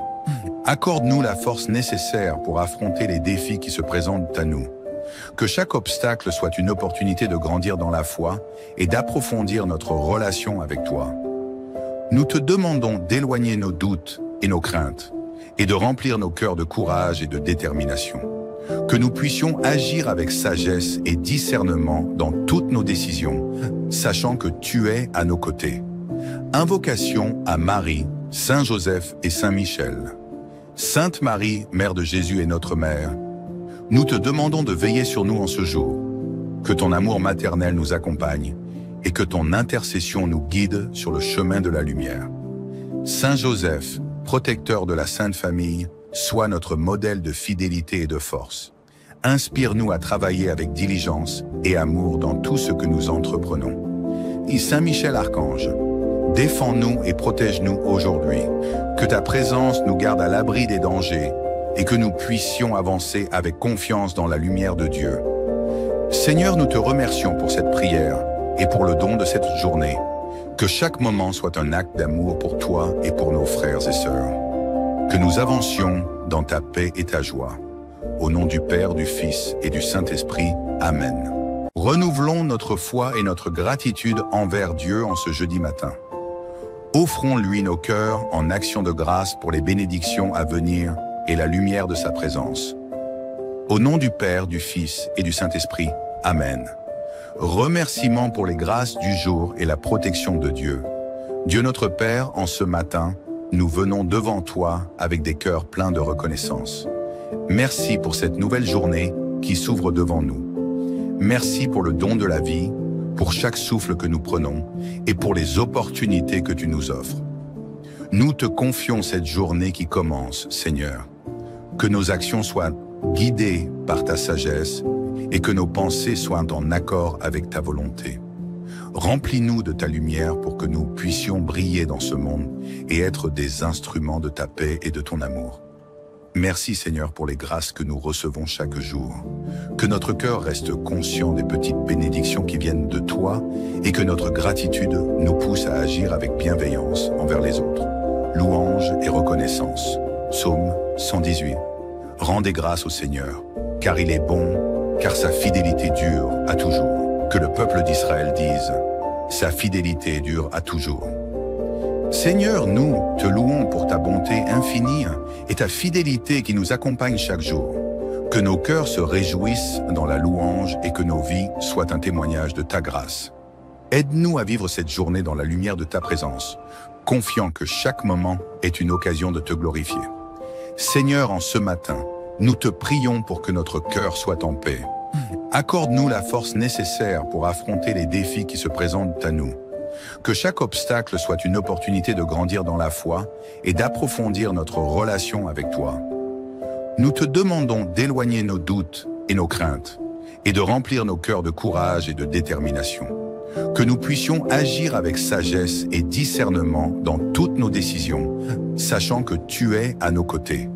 Accorde-nous la force nécessaire pour affronter les défis qui se présentent à nous. Que chaque obstacle soit une opportunité de grandir dans la foi et d'approfondir notre relation avec toi. Nous te demandons d'éloigner nos doutes et nos craintes et de remplir nos cœurs de courage et de détermination. Que nous puissions agir avec sagesse et discernement dans toutes nos décisions, sachant que tu es à nos côtés. Invocation à Marie, Saint Joseph et Saint Michel. Sainte Marie, Mère de Jésus et notre Mère, nous te demandons de veiller sur nous en ce jour, que ton amour maternel nous accompagne et que ton intercession nous guide sur le chemin de la lumière. Saint Joseph, protecteur de la Sainte Famille, sois notre modèle de fidélité et de force. Inspire-nous à travailler avec diligence et amour dans tout ce que nous entreprenons. Et Saint Michel Archange, défends-nous et protège-nous aujourd'hui. Que ta présence nous garde à l'abri des dangers et que nous puissions avancer avec confiance dans la lumière de Dieu. Seigneur, nous te remercions pour cette prière et pour le don de cette journée. Que chaque moment soit un acte d'amour pour toi et pour nos frères et sœurs. Que nous avancions dans ta paix et ta joie. Au nom du Père, du Fils et du Saint-Esprit. Amen. Renouvelons notre foi et notre gratitude envers Dieu en ce jeudi matin. Offrons-lui nos cœurs en action de grâce pour les bénédictions à venir et la lumière de sa présence. Au nom du Père, du Fils et du Saint-Esprit. Amen. Remerciements pour les grâces du jour et la protection de Dieu. Dieu notre Père, en ce matin, nous venons devant toi avec des cœurs pleins de reconnaissance. Merci pour cette nouvelle journée qui s'ouvre devant nous. Merci pour le don de la vie, pour chaque souffle que nous prenons et pour les opportunités que tu nous offres. Nous te confions cette journée qui commence, Seigneur. Que nos actions soient guidées par ta sagesse et que nos pensées soient en accord avec ta volonté. Remplis-nous de ta lumière pour que nous puissions briller dans ce monde et être des instruments de ta paix et de ton amour. Merci Seigneur pour les grâces que nous recevons chaque jour. Que notre cœur reste conscient des petites bénédictions qui viennent de toi et que notre gratitude nous pousse à agir avec bienveillance envers les autres. Louange et reconnaissance. Psaume 118. Rendez grâce au Seigneur, car il est bon, car sa fidélité dure à toujours. Que le peuple d'Israël dise, sa fidélité dure à toujours. Seigneur, nous te louons pour ta bonté infinie et ta fidélité qui nous accompagne chaque jour. Que nos cœurs se réjouissent dans la louange et que nos vies soient un témoignage de ta grâce. Aide-nous à vivre cette journée dans la lumière de ta présence, confiant que chaque moment est une occasion de te glorifier. Seigneur, en ce matin, nous te prions pour que notre cœur soit en paix. Accorde-nous la force nécessaire pour affronter les défis qui se présentent à nous. Que chaque obstacle soit une opportunité de grandir dans la foi et d'approfondir notre relation avec toi. Nous te demandons d'éloigner nos doutes et nos craintes et de remplir nos cœurs de courage et de détermination. Que nous puissions agir avec sagesse et discernement dans toutes nos décisions, sachant que tu es à nos côtés.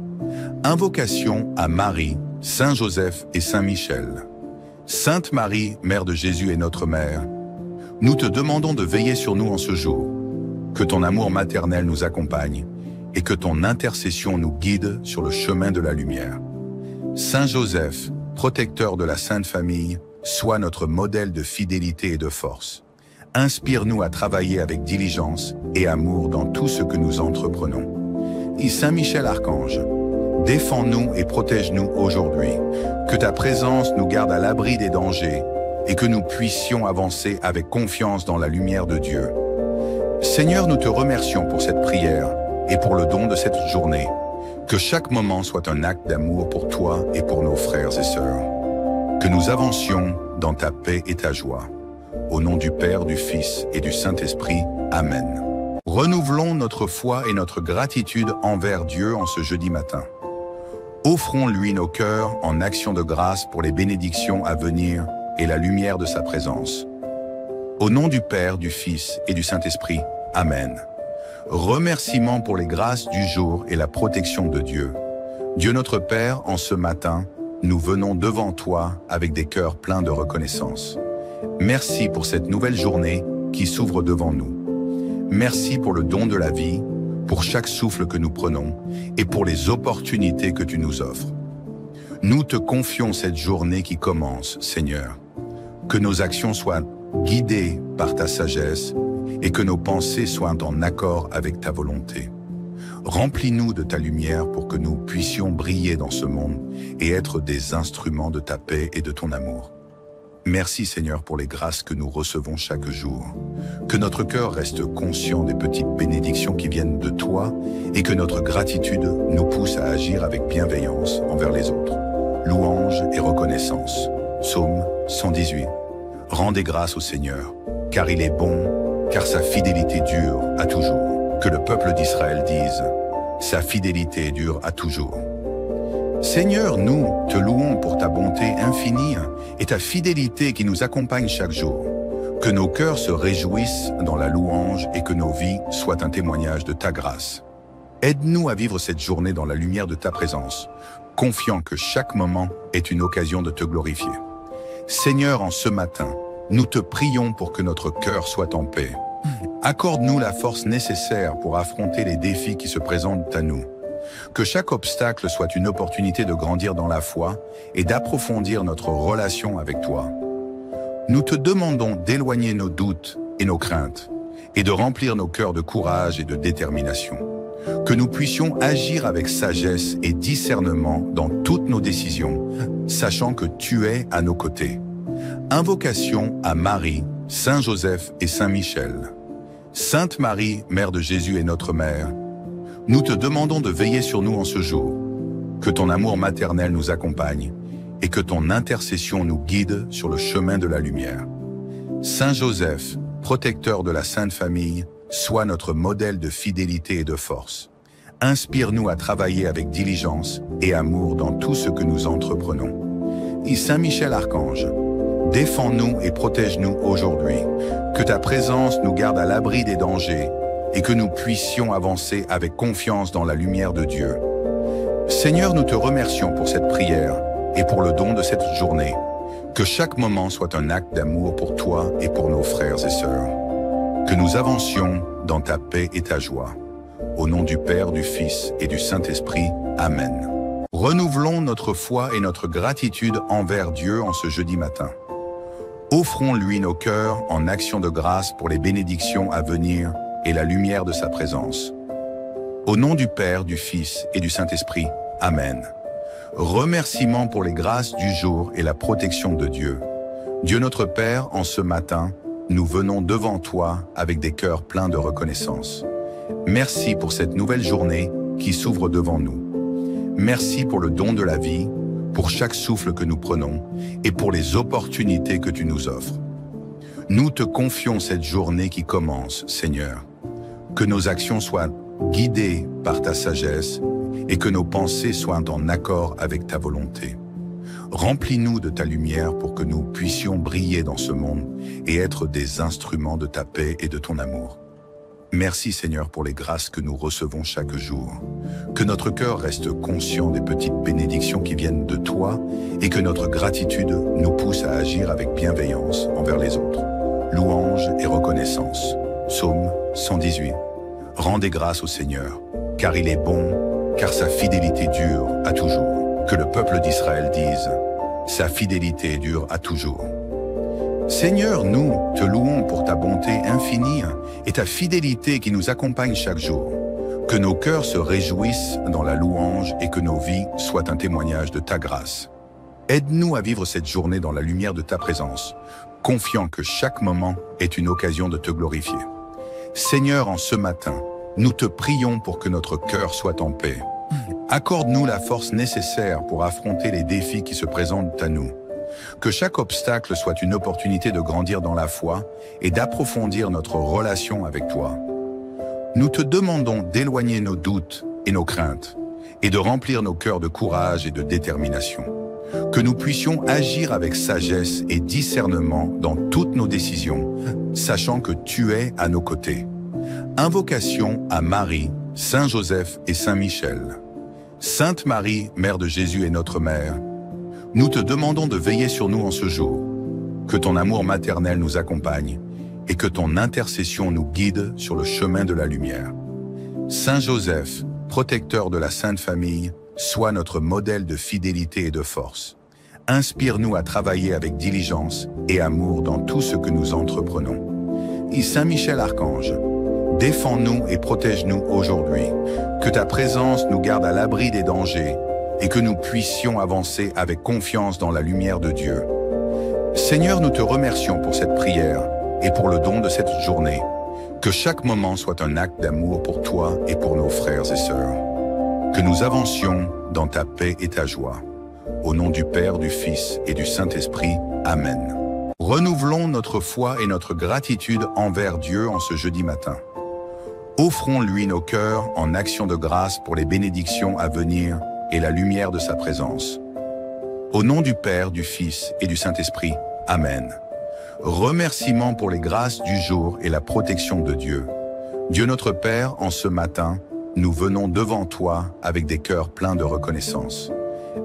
Invocation à Marie, Saint Joseph et Saint Michel. Sainte Marie, Mère de Jésus et notre Mère, nous te demandons de veiller sur nous en ce jour, que ton amour maternel nous accompagne et que ton intercession nous guide sur le chemin de la lumière. Saint Joseph, protecteur de la Sainte Famille, sois notre modèle de fidélité et de force. Inspire-nous à travailler avec diligence et amour dans tout ce que nous entreprenons. Et Saint Michel Archange, défends-nous et protège-nous aujourd'hui. Que ta présence nous garde à l'abri des dangers et que nous puissions avancer avec confiance dans la lumière de Dieu. Seigneur, nous te remercions pour cette prière et pour le don de cette journée. Que chaque moment soit un acte d'amour pour toi et pour nos frères et sœurs. Que nous avancions dans ta paix et ta joie. Au nom du Père, du Fils et du Saint-Esprit. Amen. Renouvelons notre foi et notre gratitude envers Dieu en ce jeudi matin. Offrons-lui nos cœurs en action de grâce pour les bénédictions à venir et la lumière de sa présence. Au nom du Père, du Fils et du Saint-Esprit. Amen. Remerciements pour les grâces du jour et la protection de Dieu. Dieu notre Père, en ce matin, nous venons devant toi avec des cœurs pleins de reconnaissance. Merci pour cette nouvelle journée qui s'ouvre devant nous. Merci pour le don de la vie, pour chaque souffle que nous prenons et pour les opportunités que tu nous offres. Nous te confions cette journée qui commence, Seigneur. Que nos actions soient guidées par ta sagesse et que nos pensées soient en accord avec ta volonté. Remplis-nous de ta lumière pour que nous puissions briller dans ce monde et être des instruments de ta paix et de ton amour. Merci Seigneur pour les grâces que nous recevons chaque jour. Que notre cœur reste conscient des petites bénédictions qui viennent de toi et que notre gratitude nous pousse à agir avec bienveillance envers les autres. Louange et reconnaissance. Psaume 118. Rendez grâce au Seigneur, car il est bon, car sa fidélité dure à toujours. Que le peuple d'Israël dise, sa fidélité dure à toujours. Seigneur, nous te louons pour ta bonté infinie et ta fidélité qui nous accompagne chaque jour. Que nos cœurs se réjouissent dans la louange et que nos vies soient un témoignage de ta grâce. Aide-nous à vivre cette journée dans la lumière de ta présence, confiant que chaque moment est une occasion de te glorifier. Seigneur, en ce matin, nous te prions pour que notre cœur soit en paix. Accorde-nous la force nécessaire pour affronter les défis qui se présentent à nous. Que chaque obstacle soit une opportunité de grandir dans la foi et d'approfondir notre relation avec toi. Nous te demandons d'éloigner nos doutes et nos craintes et de remplir nos cœurs de courage et de détermination. Que nous puissions agir avec sagesse et discernement dans toutes nos décisions, sachant que tu es à nos côtés. Invocation à Marie, Saint Joseph et Saint Michel. Sainte Marie, Mère de Jésus et notre Mère, nous te demandons de veiller sur nous en ce jour. Que ton amour maternel nous accompagne et que ton intercession nous guide sur le chemin de la lumière. Saint Joseph, protecteur de la Sainte Famille, sois notre modèle de fidélité et de force. Inspire-nous à travailler avec diligence et amour dans tout ce que nous entreprenons. Et Saint Michel Archange, défends-nous et protège-nous aujourd'hui. Que ta présence nous garde à l'abri des dangers et que nous puissions avancer avec confiance dans la lumière de Dieu. Seigneur, nous te remercions pour cette prière et pour le don de cette journée. Que chaque moment soit un acte d'amour pour toi et pour nos frères et sœurs. Que nous avancions dans ta paix et ta joie. Au nom du Père, du Fils et du Saint-Esprit. Amen. Renouvelons notre foi et notre gratitude envers Dieu en ce jeudi matin. Offrons-lui nos cœurs en action de grâce pour les bénédictions à venir et la lumière de sa présence. Au nom du Père, du Fils et du Saint-Esprit. Amen. Remerciements pour les grâces du jour et la protection de Dieu. Dieu notre Père, en ce matin, nous venons devant toi avec des cœurs pleins de reconnaissance. Merci pour cette nouvelle journée qui s'ouvre devant nous. Merci pour le don de la vie, pour chaque souffle que nous prenons et pour les opportunités que tu nous offres. Nous te confions cette journée qui commence, Seigneur. Que nos actions soient guidées par ta sagesse et que nos pensées soient en accord avec ta volonté. Remplis-nous de ta lumière pour que nous puissions briller dans ce monde et être des instruments de ta paix et de ton amour. Merci Seigneur pour les grâces que nous recevons chaque jour. Que notre cœur reste conscient des petites bénédictions qui viennent de toi et que notre gratitude nous pousse à agir avec bienveillance envers les autres. Louange et reconnaissance. Psaume 118. Rendez grâce au Seigneur, car il est bon, car sa fidélité dure à toujours. Que le peuple d'Israël dise, sa fidélité dure à toujours. Seigneur, nous te louons pour ta bonté infinie et ta fidélité qui nous accompagne chaque jour. Que nos cœurs se réjouissent dans la louange et que nos vies soient un témoignage de ta grâce. Aide-nous à vivre cette journée dans la lumière de ta présence, confiant que chaque moment est une occasion de te glorifier. Seigneur, en ce matin, nous te prions pour que notre cœur soit en paix. Accorde-nous la force nécessaire pour affronter les défis qui se présentent à nous. Que chaque obstacle soit une opportunité de grandir dans la foi et d'approfondir notre relation avec toi. Nous te demandons d'éloigner nos doutes et nos craintes et de remplir nos cœurs de courage et de détermination. Que nous puissions agir avec sagesse et discernement dans toutes nos décisions, sachant que tu es à nos côtés. Invocation à Marie, Saint Joseph et Saint Michel. Sainte Marie, Mère de Jésus et notre Mère, nous te demandons de veiller sur nous en ce jour, que ton amour maternel nous accompagne et que ton intercession nous guide sur le chemin de la lumière. Saint Joseph, protecteur de la Sainte Famille, sois notre modèle de fidélité et de force. Inspire-nous à travailler avec diligence et amour dans tout ce que nous entreprenons. Et Saint Michel Archange, défends-nous et protège-nous aujourd'hui. Que ta présence nous garde à l'abri des dangers et que nous puissions avancer avec confiance dans la lumière de Dieu. Seigneur, nous te remercions pour cette prière et pour le don de cette journée. Que chaque moment soit un acte d'amour pour toi et pour nos frères et sœurs. Que nous avancions dans ta paix et ta joie. Au nom du Père, du Fils et du Saint-Esprit. Amen. Renouvelons notre foi et notre gratitude envers Dieu en ce jeudi matin. Offrons-lui nos cœurs en action de grâce pour les bénédictions à venir et la lumière de sa présence. Au nom du Père, du Fils et du Saint-Esprit. Amen. Remerciements pour les grâces du jour et la protection de Dieu. Dieu notre Père, en ce matin, nous venons devant toi avec des cœurs pleins de reconnaissance.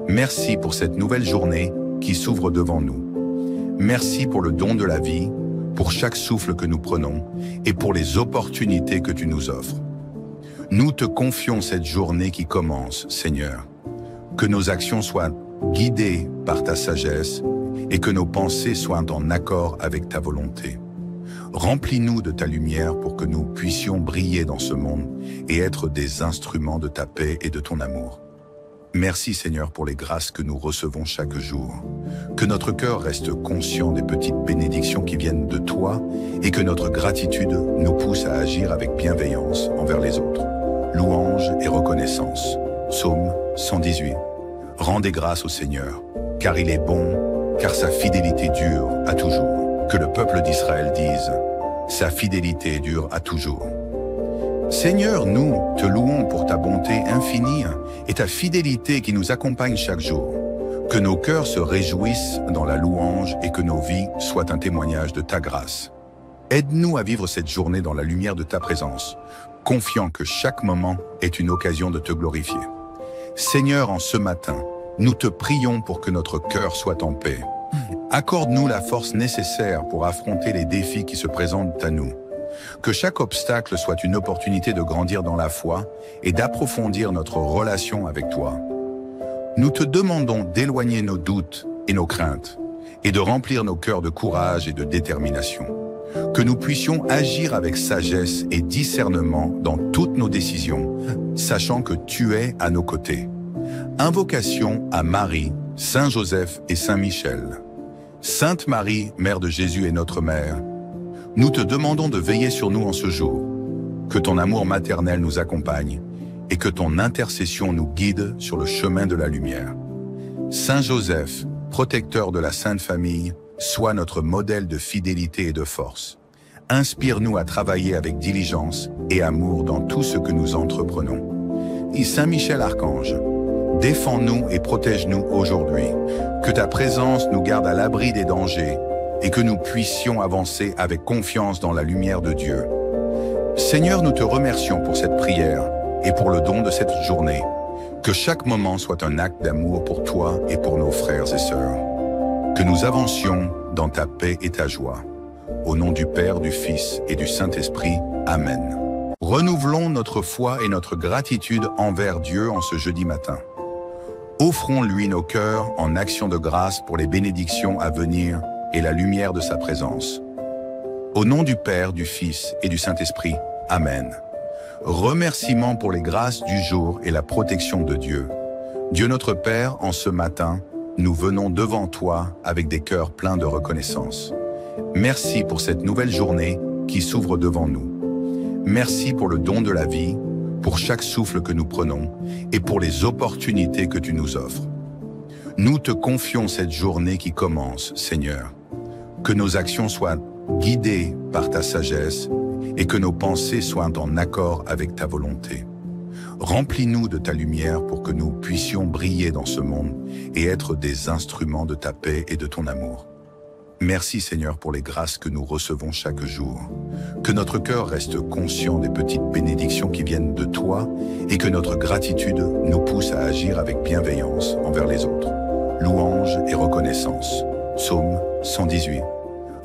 Merci pour cette nouvelle journée qui s'ouvre devant nous. Merci pour le don de la vie, pour chaque souffle que nous prenons et pour les opportunités que tu nous offres. Nous te confions cette journée qui commence, Seigneur. Que nos actions soient guidées par ta sagesse et que nos pensées soient en accord avec ta volonté. Remplis-nous de ta lumière pour que nous puissions briller dans ce monde et être des instruments de ta paix et de ton amour. Merci Seigneur pour les grâces que nous recevons chaque jour. Que notre cœur reste conscient des petites bénédictions qui viennent de toi et que notre gratitude nous pousse à agir avec bienveillance envers les autres. Louange et reconnaissance. Psaume 118. Rendez grâce au Seigneur, car il est bon, car sa fidélité dure à toujours. Que le peuple d'Israël dise, sa fidélité dure à toujours. Seigneur, nous te louons pour ta bonté infinie et ta fidélité qui nous accompagne chaque jour. Que nos cœurs se réjouissent dans la louange et que nos vies soient un témoignage de ta grâce. Aide-nous à vivre cette journée dans la lumière de ta présence, confiant que chaque moment est une occasion de te glorifier. Seigneur, en ce matin, nous te prions pour que notre cœur soit en paix. Accorde-nous la force nécessaire pour affronter les défis qui se présentent à nous. Que chaque obstacle soit une opportunité de grandir dans la foi et d'approfondir notre relation avec toi. Nous te demandons d'éloigner nos doutes et nos craintes et de remplir nos cœurs de courage et de détermination. Que nous puissions agir avec sagesse et discernement dans toutes nos décisions, sachant que tu es à nos côtés. Invocation à Marie, Saint Joseph et Saint Michel. Sainte Marie, Mère de Jésus et notre Mère, nous te demandons de veiller sur nous en ce jour. Que ton amour maternel nous accompagne et que ton intercession nous guide sur le chemin de la lumière. Saint Joseph, protecteur de la Sainte Famille, sois notre modèle de fidélité et de force. Inspire-nous à travailler avec diligence et amour dans tout ce que nous entreprenons. Et Saint Michel Archange, défends-nous et protège-nous aujourd'hui. Que ta présence nous garde à l'abri des dangers et que nous puissions avancer avec confiance dans la lumière de Dieu. Seigneur, nous te remercions pour cette prière et pour le don de cette journée. Que chaque moment soit un acte d'amour pour toi et pour nos frères et sœurs. Que nous avancions dans ta paix et ta joie. Au nom du Père, du Fils et du Saint-Esprit. Amen. Renouvelons notre foi et notre gratitude envers Dieu en ce jeudi matin. Offrons-lui nos cœurs en action de grâce pour les bénédictions à venir et la lumière de sa présence. Au nom du Père, du Fils et du Saint-Esprit. Amen. Remerciements pour les grâces du jour et la protection de Dieu. Dieu notre Père, en ce matin, nous venons devant toi avec des cœurs pleins de reconnaissance. Merci pour cette nouvelle journée qui s'ouvre devant nous. Merci pour le don de la vie, pour chaque souffle que nous prenons et pour les opportunités que tu nous offres. Nous te confions cette journée qui commence, Seigneur. Que nos actions soient guidées par ta sagesse et que nos pensées soient en accord avec ta volonté. Remplis-nous de ta lumière pour que nous puissions briller dans ce monde et être des instruments de ta paix et de ton amour. Merci Seigneur pour les grâces que nous recevons chaque jour. Que notre cœur reste conscient des petites bénédictions qui viennent de toi et que notre gratitude nous pousse à agir avec bienveillance envers les autres. Louange et reconnaissance. Psaume 118.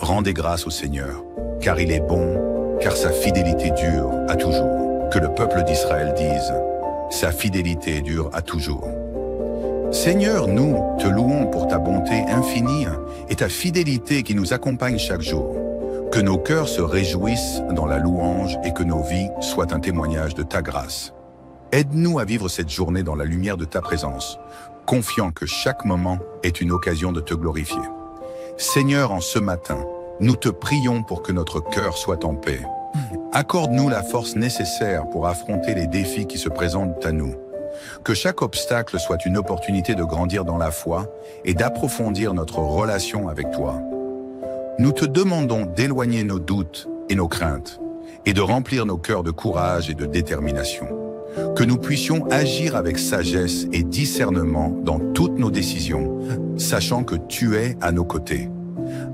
Rendez grâce au Seigneur, car il est bon, car sa fidélité dure à toujours. Que le peuple d'Israël dise, sa fidélité dure à toujours. Seigneur, nous te louons pour ta bonté infinie et ta fidélité qui nous accompagne chaque jour. Que nos cœurs se réjouissent dans la louange et que nos vies soient un témoignage de ta grâce. Aide-nous à vivre cette journée dans la lumière de ta présence, confiant que chaque moment est une occasion de te glorifier. Seigneur, en ce matin, nous te prions pour que notre cœur soit en paix. Accorde-nous la force nécessaire pour affronter les défis qui se présentent à nous. Que chaque obstacle soit une opportunité de grandir dans la foi et d'approfondir notre relation avec toi. Nous te demandons d'éloigner nos doutes et nos craintes et de remplir nos cœurs de courage et de détermination. Que nous puissions agir avec sagesse et discernement dans toutes nos décisions, sachant que tu es à nos côtés.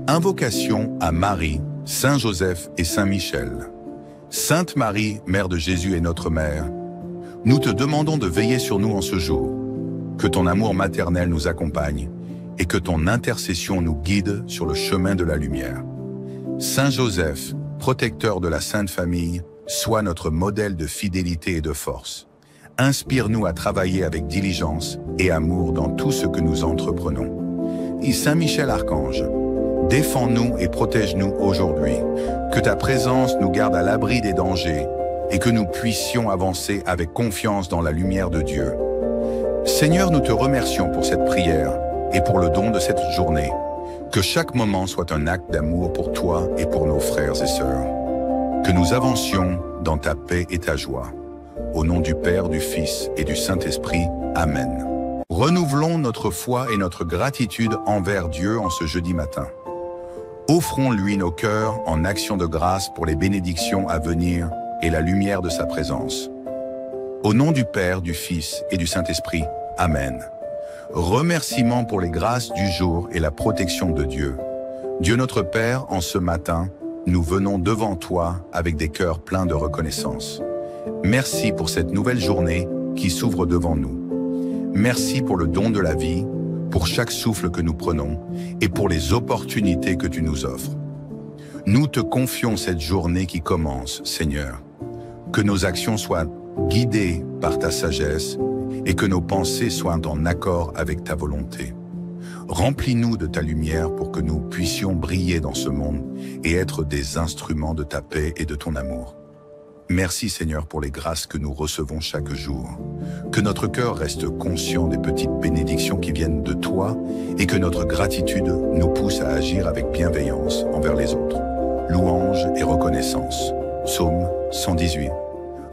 Invocation à Marie, Saint Joseph et Saint Michel. Sainte Marie, Mère de Jésus et notre Mère, nous te demandons de veiller sur nous en ce jour, que ton amour maternel nous accompagne et que ton intercession nous guide sur le chemin de la lumière. Saint Joseph, protecteur de la Sainte Famille, sois notre modèle de fidélité et de force. Inspire-nous à travailler avec diligence et amour dans tout ce que nous entreprenons. Et Saint Michel Archange, défends-nous et protège-nous aujourd'hui. Que ta présence nous garde à l'abri des dangers et que nous puissions avancer avec confiance dans la lumière de Dieu. Seigneur, nous te remercions pour cette prière et pour le don de cette journée. Que chaque moment soit un acte d'amour pour toi et pour nos frères et sœurs. Que nous avancions dans ta paix et ta joie. Au nom du Père, du Fils et du Saint-Esprit. Amen. Renouvelons notre foi et notre gratitude envers Dieu en ce jeudi matin. Offrons-lui nos cœurs en action de grâce pour les bénédictions à venir et la lumière de sa présence. Au nom du Père, du Fils et du Saint-Esprit. Amen. Remerciements pour les grâces du jour et la protection de Dieu. Dieu notre Père, en ce matin, nous venons devant toi avec des cœurs pleins de reconnaissance. Merci pour cette nouvelle journée qui s'ouvre devant nous. Merci pour le don de la vie, pour chaque souffle que nous prenons et pour les opportunités que tu nous offres. Nous te confions cette journée qui commence, Seigneur. Que nos actions soient guidées par ta sagesse et que nos pensées soient en accord avec ta volonté. Remplis-nous de ta lumière pour que nous puissions briller dans ce monde et être des instruments de ta paix et de ton amour. Merci Seigneur pour les grâces que nous recevons chaque jour. Que notre cœur reste conscient des petites bénédictions qui viennent de toi et que notre gratitude nous pousse à agir avec bienveillance envers les autres. Louange et reconnaissance. Psaume 118.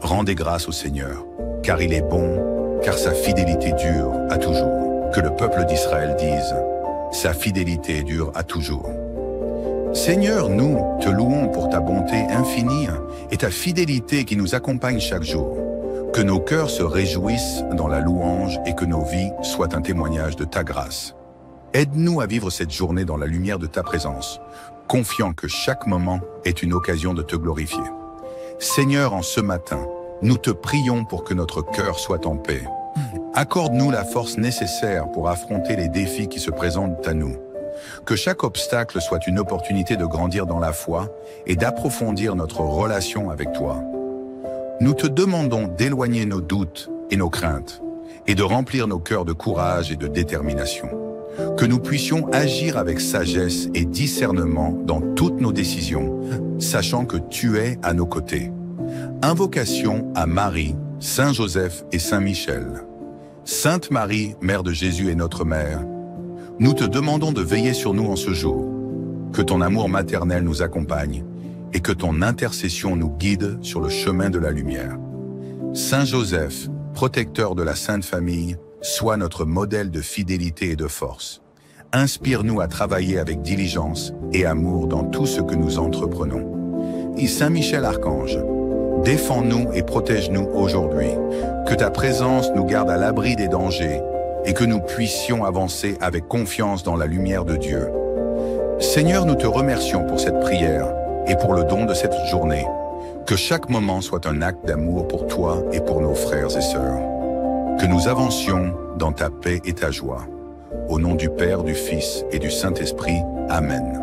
Rendez grâce au Seigneur, car il est bon, car sa fidélité dure à toujours. Que le peuple d'Israël dise, sa fidélité dure à toujours. Seigneur, nous te louons pour ta bonté infinie et ta fidélité qui nous accompagne chaque jour. Que nos cœurs se réjouissent dans la louange et que nos vies soient un témoignage de ta grâce. Aide-nous à vivre cette journée dans la lumière de ta présence, confiant que chaque moment est une occasion de te glorifier. Seigneur, en ce matin, nous te prions pour que notre cœur soit en paix. Accorde-nous la force nécessaire pour affronter les défis qui se présentent à nous. Que chaque obstacle soit une opportunité de grandir dans la foi et d'approfondir notre relation avec toi. Nous te demandons d'éloigner nos doutes et nos craintes et de remplir nos cœurs de courage et de détermination. Que nous puissions agir avec sagesse et discernement dans toutes nos décisions, sachant que tu es à nos côtés. Invocation à Marie, Saint Joseph et Saint Michel. Sainte Marie, Mère de Jésus et notre Mère, nous te demandons de veiller sur nous en ce jour. Que ton amour maternel nous accompagne et que ton intercession nous guide sur le chemin de la lumière. Saint Joseph, protecteur de la Sainte Famille, sois notre modèle de fidélité et de force. Inspire-nous à travailler avec diligence et amour dans tout ce que nous entreprenons. Et Saint Michel Archange, défends-nous et protège-nous aujourd'hui. Que ta présence nous garde à l'abri des dangers et que nous puissions avancer avec confiance dans la lumière de Dieu. Seigneur, nous te remercions pour cette prière et pour le don de cette journée. Que chaque moment soit un acte d'amour pour toi et pour nos frères et sœurs. Que nous avancions dans ta paix et ta joie. Au nom du Père, du Fils et du Saint-Esprit. Amen.